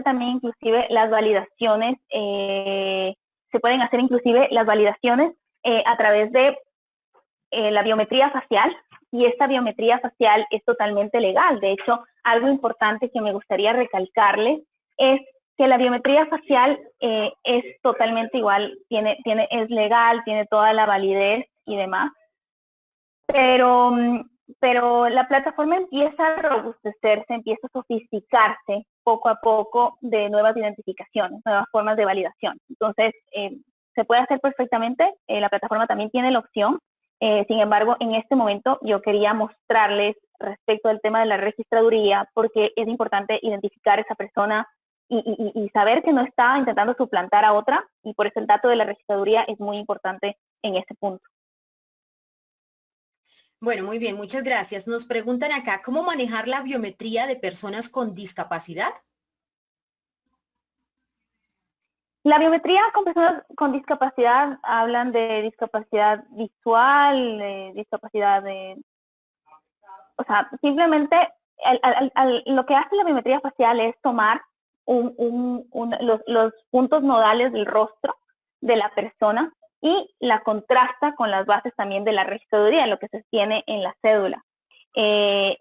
también inclusive las validaciones, se pueden hacer inclusive las validaciones a través de la biometría facial, y esta biometría facial es totalmente legal. De hecho, algo importante que me gustaría recalcarles es que la biometría facial es totalmente igual, es legal, tiene toda la validez y demás, pero la plataforma empieza a robustecerse, empieza a sofisticarse poco a poco de nuevas identificaciones, nuevas formas de validación. Entonces, se puede hacer perfectamente, la plataforma también tiene la opción. Sin embargo, en este momento yo quería mostrarles respecto al tema de la registraduría, porque es importante identificar a esa persona y saber que no está intentando suplantar a otra, y por eso el dato de la registraduría es muy importante en ese punto. Bueno, muy bien, muchas gracias. Nos preguntan acá, ¿cómo manejar la biometría de personas con discapacidad? La biometría con personas con discapacidad, hablan de discapacidad visual, de discapacidad o sea, simplemente lo que hace la biometría facial es tomar los puntos nodales del rostro de la persona y la contrasta con las bases también de la registraduría, lo que se tiene en la cédula.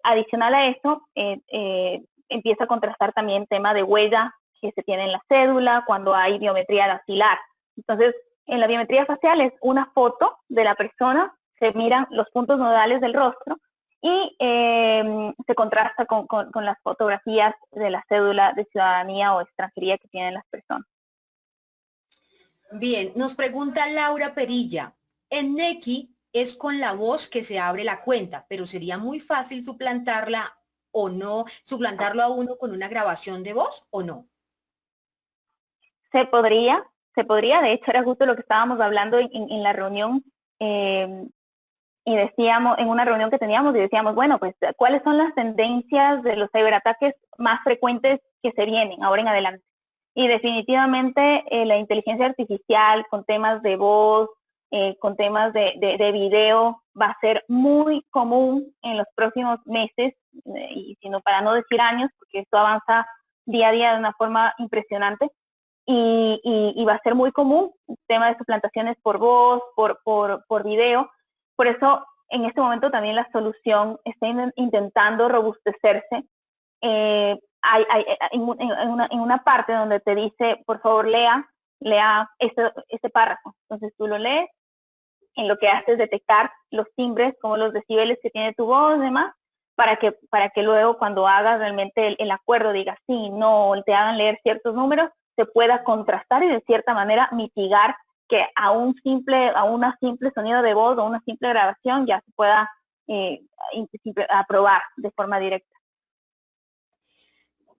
Adicional a eso, empieza a contrastar también tema de huella que se tiene en la cédula cuando hay biometría dactilar. Entonces, en la biometría facial es una foto de la persona, se miran los puntos nodales del rostro y se contrasta con las fotografías de la cédula de ciudadanía o extranjería que tienen las personas. Bien, nos pregunta Laura Perilla, en Nequi es con la voz que se abre la cuenta, pero sería muy fácil suplantarla o no, suplantarlo a uno con una grabación de voz o no. Se podría, de hecho era justo lo que estábamos hablando en la reunión, y decíamos, en una reunión que teníamos, y decíamos, bueno, pues, ¿cuáles son las tendencias de los ciberataques más frecuentes que se vienen ahora en adelante? Y definitivamente la inteligencia artificial con temas de voz, con temas de video, va a ser muy común en los próximos meses, y sino para no decir años, porque esto avanza día a día de una forma impresionante. Y va a ser muy común el tema de suplantaciones por voz, por video. Por eso, en este momento también la solución está intentando robustecerse. En una parte donde te dice, por favor, lea este párrafo. Entonces tú lo lees, en lo que hace es detectar los timbres, como los decibeles que tiene tu voz y demás, para que luego cuando hagas realmente el acuerdo, digas sí, no, te hagan leer ciertos números, se pueda contrastar y de cierta manera mitigar que a una simple sonido de voz o una simple grabación ya se pueda aprobar de forma directa.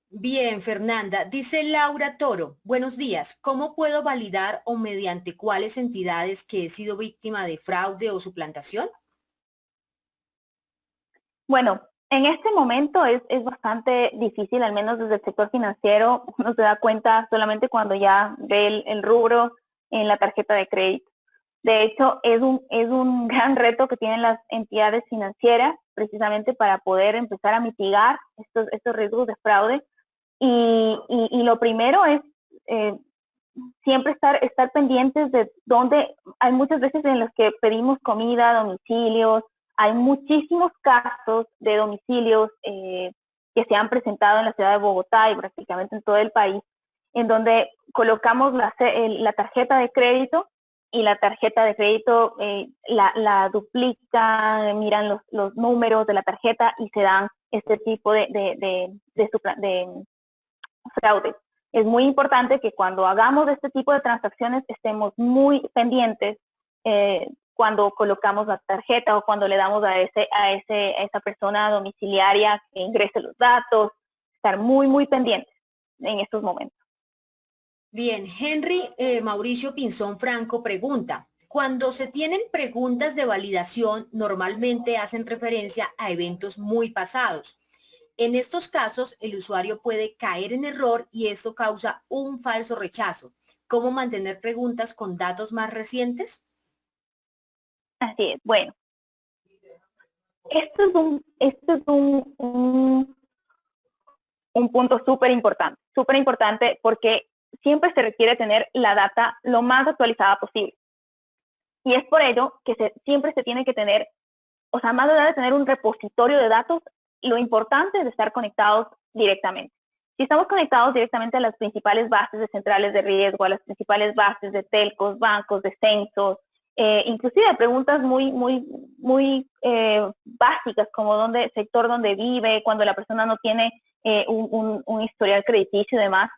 Bien, Fernanda. Dice Laura Toro, buenos días. ¿Cómo puedo validar o mediante cuáles entidades que he sido víctima de fraude o suplantación? Bueno, en este momento es bastante difícil, al menos desde el sector financiero, uno se da cuenta solamente cuando ya ve el rubro en la tarjeta de crédito. De hecho, es un gran reto que tienen las entidades financieras precisamente para poder empezar a mitigar estos riesgos de fraude. Y lo primero es siempre estar pendientes de dónde hay muchas veces en las que pedimos comida, domicilios. Hay muchísimos casos de domicilios que se han presentado en la ciudad de Bogotá y prácticamente en todo el país, en donde colocamos la tarjeta de crédito y la tarjeta de crédito la duplican, miran los números de la tarjeta y se dan este tipo de fraude. Es muy importante que cuando hagamos este tipo de transacciones estemos muy pendientes cuando colocamos la tarjeta o cuando le damos a esa persona domiciliaria que ingrese los datos, estar muy pendientes en estos momentos. Bien, Henry Mauricio Pinzón Franco pregunta, cuando se tienen preguntas de validación, normalmente hacen referencia a eventos muy pasados. En estos casos, el usuario puede caer en error y esto causa un falso rechazo. ¿Cómo mantener preguntas con datos más recientes? Así es. Bueno, esto es un punto súper importante porque siempre se requiere tener la data lo más actualizada posible. Y es por ello que siempre se tiene que tener, o sea, más allá de tener un repositorio de datos, lo importante es estar conectados directamente. Si estamos conectados directamente a las principales bases de centrales de riesgo, a las principales bases de telcos, bancos, de censos, inclusive preguntas muy básicas como sector donde vive, cuando la persona no tiene un historial crediticio y demás,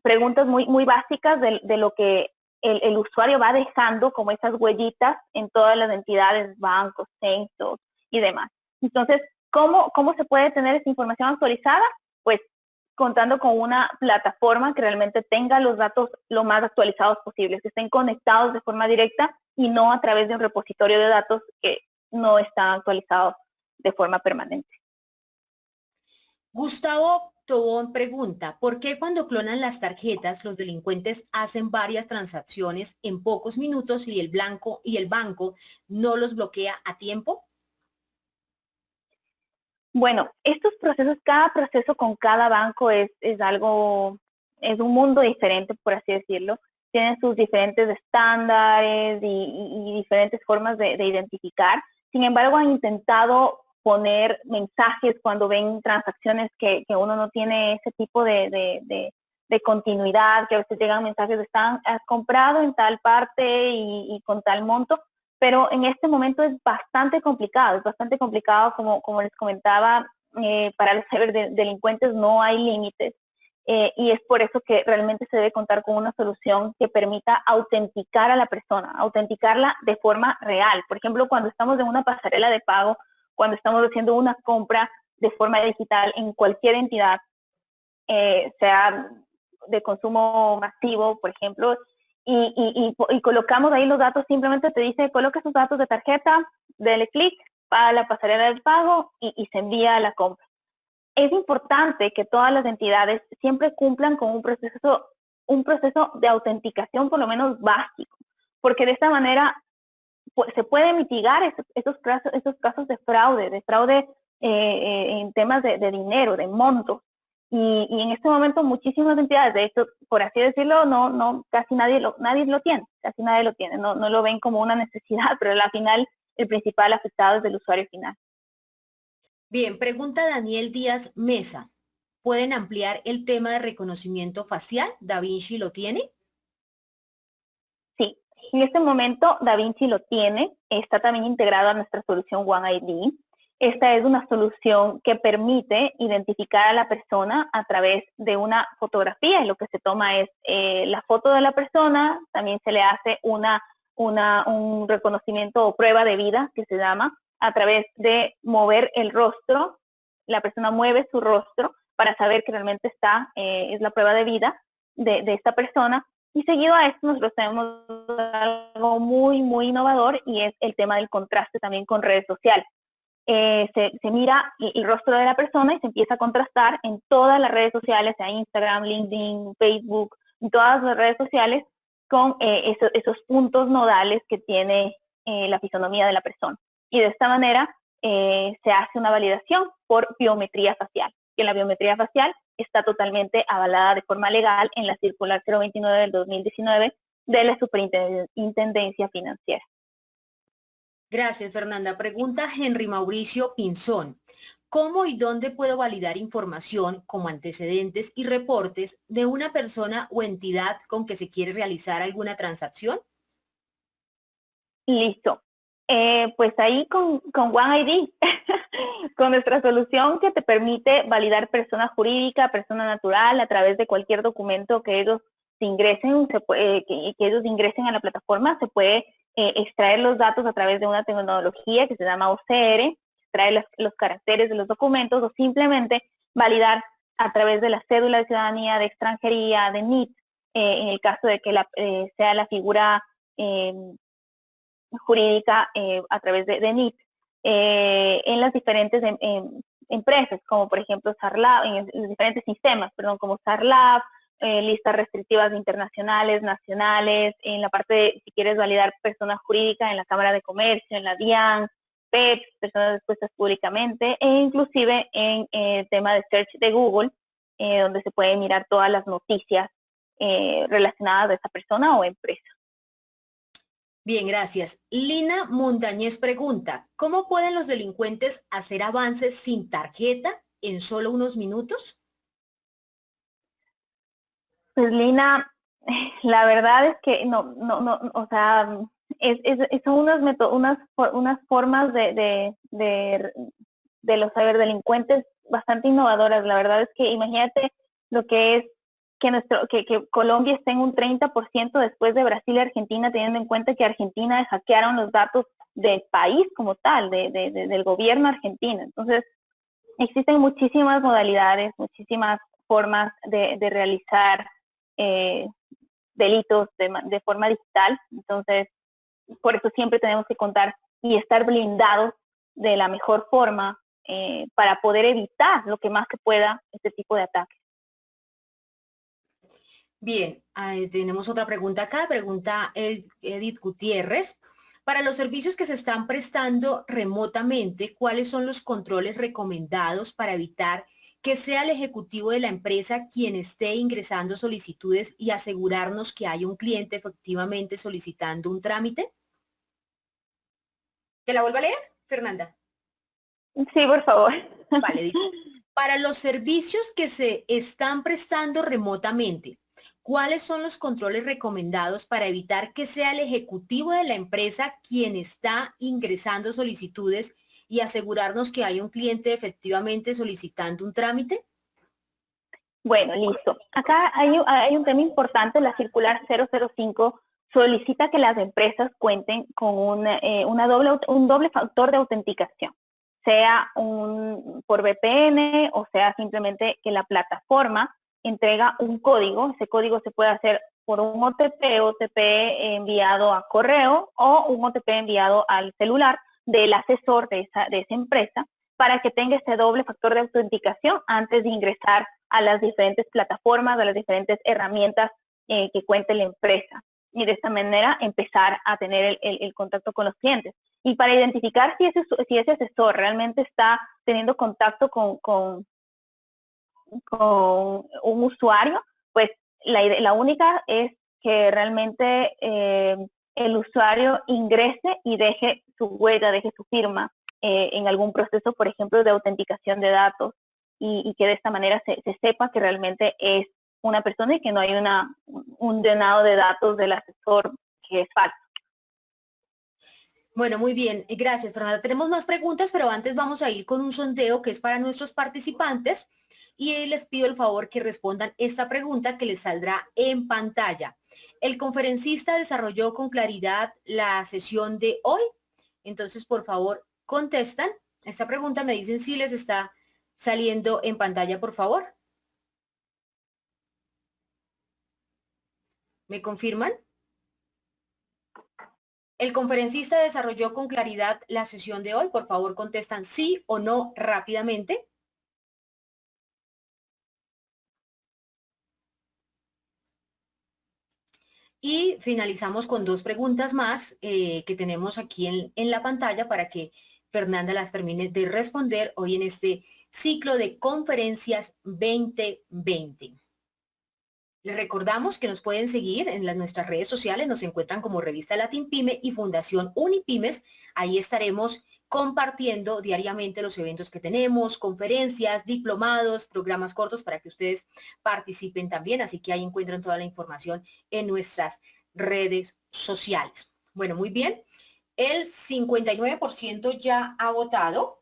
preguntas muy básicas de lo que el usuario va dejando como esas huellitas en todas las entidades, bancos, censos y demás. Entonces, ¿cómo se puede tener esta información actualizada? Pues contando con una plataforma que realmente tenga los datos lo más actualizados posibles, que estén conectados de forma directa y no a través de un repositorio de datos que no está actualizado de forma permanente. Gustavo Tobón pregunta, ¿por qué cuando clonan las tarjetas los delincuentes hacen varias transacciones en pocos minutos y el banco no los bloquea a tiempo? Bueno, estos procesos, cada proceso con cada banco es un mundo diferente, por así decirlo. Tienen sus diferentes estándares y diferentes formas de identificar. Sin embargo, han intentado poner mensajes cuando ven transacciones que uno no tiene ese tipo de continuidad, que a veces llegan mensajes de has comprado en tal parte y con tal monto. Pero en este momento es bastante complicado como les comentaba, para los ciberdelincuentes no hay límites y es por eso que realmente se debe contar con una solución que permita autenticar a la persona, autenticarla de forma real. Por ejemplo, cuando estamos en una pasarela de pago, cuando estamos haciendo una compra de forma digital en cualquier entidad, sea de consumo masivo, por ejemplo, y colocamos ahí los datos, simplemente te dice, coloque sus datos de tarjeta, dele clic para la pasarela del pago y se envía a la compra. Es importante que todas las entidades siempre cumplan con un proceso de autenticación por lo menos básico, porque de esta manera se puede mitigar esos casos de fraude en temas de dinero, de montos. Y en este momento muchísimas entidades, de hecho, por así decirlo, casi nadie lo tiene, no lo ven como una necesidad, pero al final el principal afectado es el usuario final. Bien, pregunta Daniel Díaz Mesa. ¿Pueden ampliar el tema de reconocimiento facial? ¿DaVinci lo tiene? Sí, en este momento DaVinci lo tiene, está también integrado a nuestra solución OneID. Esta es una solución que permite identificar a la persona a través de una fotografía, y lo que se toma es la foto de la persona, también se le hace un reconocimiento o prueba de vida, que se llama, a través de mover el rostro. La persona mueve su rostro para saber que realmente es la prueba de vida de esta persona. Y seguido a esto nosotros tenemos algo muy, muy innovador, y es el tema del contraste también con redes sociales. Se mira el rostro de la persona y se empieza a contrastar en todas las redes sociales, sea Instagram, LinkedIn, Facebook, en todas las redes sociales, con esos puntos nodales que tiene la fisonomía de la persona. Y de esta manera se hace una validación por biometría facial, que la biometría facial está totalmente avalada de forma legal en la circular 029 del 2019 de la Superintendencia Financiera. Gracias, Fernanda. Pregunta Henry Mauricio Pinzón. ¿Cómo y dónde puedo validar información como antecedentes y reportes de una persona o entidad con que se quiere realizar alguna transacción? Listo. Pues ahí con OneID, con nuestra solución que te permite validar persona jurídica, persona natural, a través de cualquier documento que ellos ingresen, que ellos ingresen a la plataforma, se puede extraer los datos a través de una tecnología que se llama OCR, extraer los caracteres de los documentos, o simplemente validar a través de la cédula de ciudadanía, de extranjería, de NIT, en el caso de que sea la figura jurídica a través de NIT, en las diferentes empresas, como por ejemplo SARLAB, en los diferentes sistemas, perdón, como SARLAB, listas restrictivas internacionales, nacionales, en la parte de, si quieres validar personas jurídicas, en la Cámara de Comercio, en la DIAN, PEPs, personas expuestas públicamente, e inclusive en el tema de search de Google, donde se pueden mirar todas las noticias relacionadas de esa persona o empresa. Bien, gracias. Lina Montañez pregunta, ¿cómo pueden los delincuentes hacer avances sin tarjeta en solo unos minutos? Pues Lina, la verdad es que no, o sea, son unas formas de los ciberdelincuentes bastante innovadoras. La verdad es que imagínate lo que es que Colombia esté en un 30% después de Brasil y Argentina, teniendo en cuenta que Argentina hackearon los datos del país como tal, del gobierno argentino. Entonces, existen muchísimas modalidades, muchísimas formas de realizar delitos de forma digital. Entonces, por eso siempre tenemos que contar y estar blindados de la mejor forma para poder evitar lo que más se pueda este tipo de ataques. Bien, tenemos otra pregunta acá, pregunta Edith Gutiérrez. Para los servicios que se están prestando remotamente, ¿cuáles son los controles recomendados para evitar que sea el ejecutivo de la empresa quien esté ingresando solicitudes y asegurarnos que haya un cliente efectivamente solicitando un trámite? ¿Te la vuelvo a leer, Fernanda? Sí, por favor. Vale, dice, para los servicios que se están prestando remotamente, ¿cuáles son los controles recomendados para evitar que sea el ejecutivo de la empresa quien está ingresando solicitudes y asegurarnos que hay un cliente efectivamente solicitando un trámite? Bueno, listo. Acá hay un tema importante. La circular 005 solicita que las empresas cuenten con un doble factor de autenticación, sea por VPN o sea simplemente que la plataforma entrega un código. Ese código se puede hacer por un OTP enviado a correo, o un OTP enviado al celular del asesor de esa empresa, para que tenga este doble factor de autenticación antes de ingresar a las diferentes plataformas, a las diferentes herramientas que cuente la empresa. Y de esta manera empezar a tener el contacto con los clientes. Y para identificar si ese asesor realmente está teniendo contacto con un usuario, pues la única es que realmente el usuario ingrese y deje su huella, deje su firma en algún proceso, por ejemplo, de autenticación de datos, y que de esta manera se sepa que realmente es una persona y que no hay un llenado de datos del asesor que es falso. Bueno, muy bien, gracias, Fernanda. Tenemos más preguntas, pero antes vamos a ir con un sondeo que es para nuestros participantes y les pido el favor que respondan esta pregunta que les saldrá en pantalla. ¿El conferencista desarrolló con claridad la sesión de hoy? Entonces, por favor, contestan. Esta pregunta me dicen si les está saliendo en pantalla, por favor. ¿Me confirman? ¿El conferencista desarrolló con claridad la sesión de hoy? Por favor, contestan sí o no rápidamente. Y finalizamos con dos preguntas más que tenemos aquí en la pantalla para que Fernanda las termine de responder hoy en este ciclo de conferencias 2020. Les recordamos que nos pueden seguir en nuestras redes sociales, nos encuentran como Revista Latin Pyme y Fundación Unipymes. Ahí estaremos compartiendo diariamente los eventos que tenemos, conferencias, diplomados, programas cortos para que ustedes participen también. Así que ahí encuentran toda la información en nuestras redes sociales. Bueno, muy bien. El 59% ya ha votado.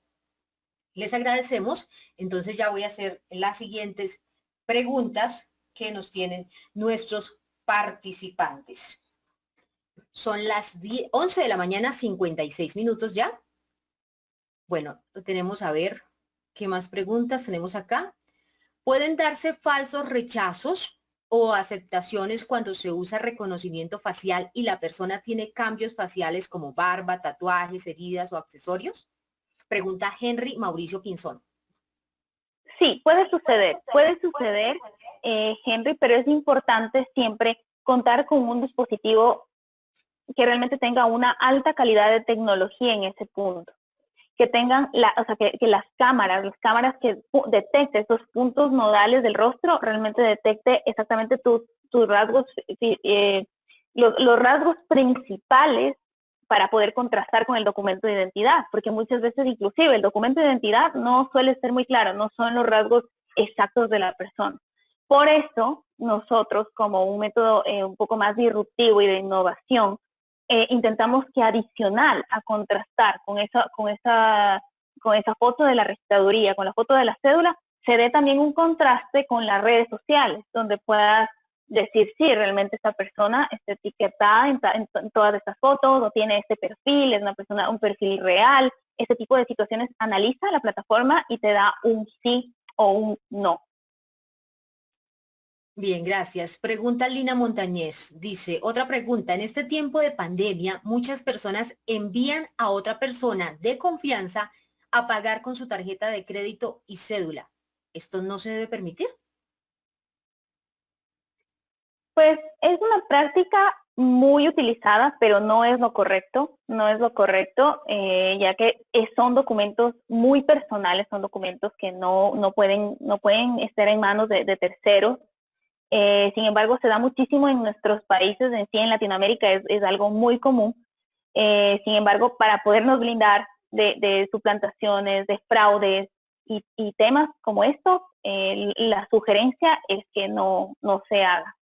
Les agradecemos. Entonces ya voy a hacer las siguientes preguntas que nos tienen nuestros participantes. Son las 11 de la mañana, 56 minutos ya. Bueno, tenemos a ver qué más preguntas tenemos acá. ¿Pueden darse falsos rechazos o aceptaciones cuando se usa reconocimiento facial y la persona tiene cambios faciales como barba, tatuajes, heridas o accesorios? Pregunta Henry Mauricio Pinzón. Sí, puede suceder, Henry, pero es importante siempre contar con un dispositivo que realmente tenga una alta calidad de tecnología en ese punto. Que tengan, que las cámaras que detecte esos puntos nodales del rostro, realmente detecte exactamente tus rasgos, los rasgos principales para poder contrastar con el documento de identidad, porque muchas veces inclusive el documento de identidad no suele ser muy claro, no son los rasgos exactos de la persona. Por eso, nosotros, como un método un poco más disruptivo y de innovación, intentamos que adicional a contrastar con esa foto de la registraduría, con la foto de la cédula, se dé también un contraste con las redes sociales, donde puedas decir si realmente esta persona está etiquetada en todas estas fotos, o tiene este perfil, es una persona, un perfil real. Este tipo de situaciones analiza la plataforma y te da un sí o un no. Bien, gracias. Pregunta Lina Montañez. Dice, otra pregunta. En este tiempo de pandemia, muchas personas envían a otra persona de confianza a pagar con su tarjeta de crédito y cédula. ¿Esto no se debe permitir? Pues es una práctica muy utilizada, pero no es lo correcto, ya que son documentos muy personales, son documentos que no pueden estar en manos de terceros. Sin embargo, se da muchísimo en nuestros países, en sí en Latinoamérica es algo muy común. Sin embargo, para podernos blindar de suplantaciones, de fraudes y temas como estos, la sugerencia es que no se haga.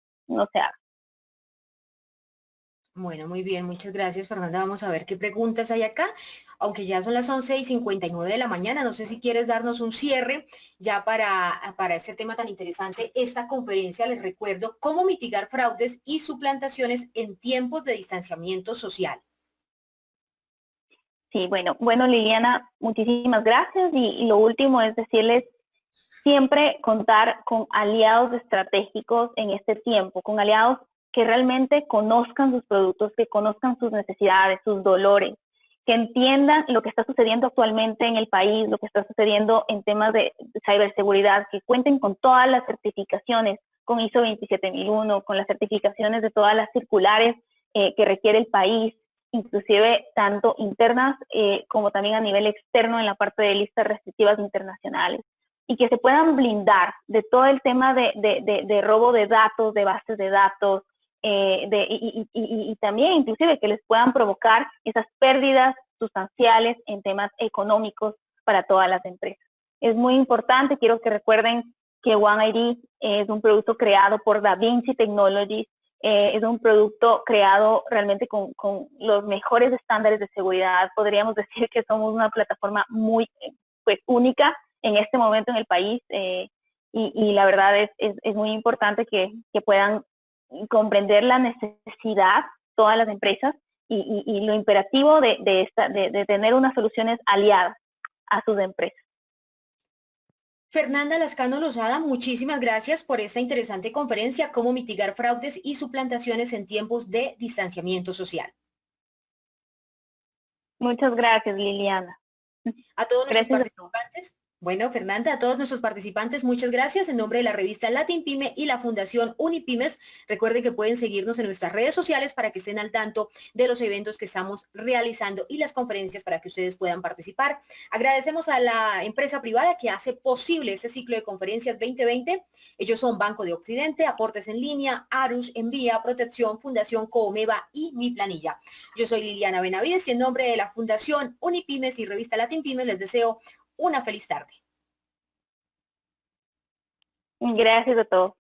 Bueno, muy bien, muchas gracias, Fernanda. Vamos a ver qué preguntas hay acá. Aunque ya son las 11:59 de la mañana, no sé si quieres darnos un cierre ya para este tema tan interesante. Esta conferencia, les recuerdo, cómo mitigar fraudes y suplantaciones en tiempos de distanciamiento social. Sí, bueno, Liliana, muchísimas gracias y lo último es decirles siempre contar con aliados estratégicos en este tiempo, con aliados que realmente conozcan sus productos, que conozcan sus necesidades, sus dolores, que entiendan lo que está sucediendo actualmente en el país, lo que está sucediendo en temas de ciberseguridad, que cuenten con todas las certificaciones, con ISO 27001, con las certificaciones de todas las circulares que requiere el país, inclusive tanto internas como también a nivel externo en la parte de listas restrictivas internacionales, y que se puedan blindar de todo el tema de robo de datos, de bases de datos, y también inclusive que les puedan provocar esas pérdidas sustanciales en temas económicos para todas las empresas. Es muy importante, quiero que recuerden que OneID es un producto creado por DaVinci Technologies, Es un producto creado realmente con los mejores estándares de seguridad. Podríamos decir que somos una plataforma muy pues, única en este momento en el país y la verdad es muy importante que puedan comprender la necesidad, todas las empresas, y lo imperativo de tener unas soluciones aliadas a sus empresas. Fernanda Lascano Lozada, muchísimas gracias por esta interesante conferencia, cómo mitigar fraudes y suplantaciones en tiempos de distanciamiento social. Muchas gracias, Liliana. A todos nuestros Gracias a todos. participantes. Bueno, Fernanda, a todos nuestros participantes, muchas gracias. En nombre de la revista Latin Pyme y la Fundación Unipymes, recuerden que pueden seguirnos en nuestras redes sociales para que estén al tanto de los eventos que estamos realizando y las conferencias para que ustedes puedan participar. Agradecemos a la empresa privada que hace posible este ciclo de conferencias 2020. Ellos son Banco de Occidente, Aportes en Línea, Arus, Envía, Protección, Fundación Coomeva y Mi Planilla. Yo soy Liliana Benavides y en nombre de la Fundación Unipymes y revista Latin Pyme les deseo una feliz tarde. Gracias a todos.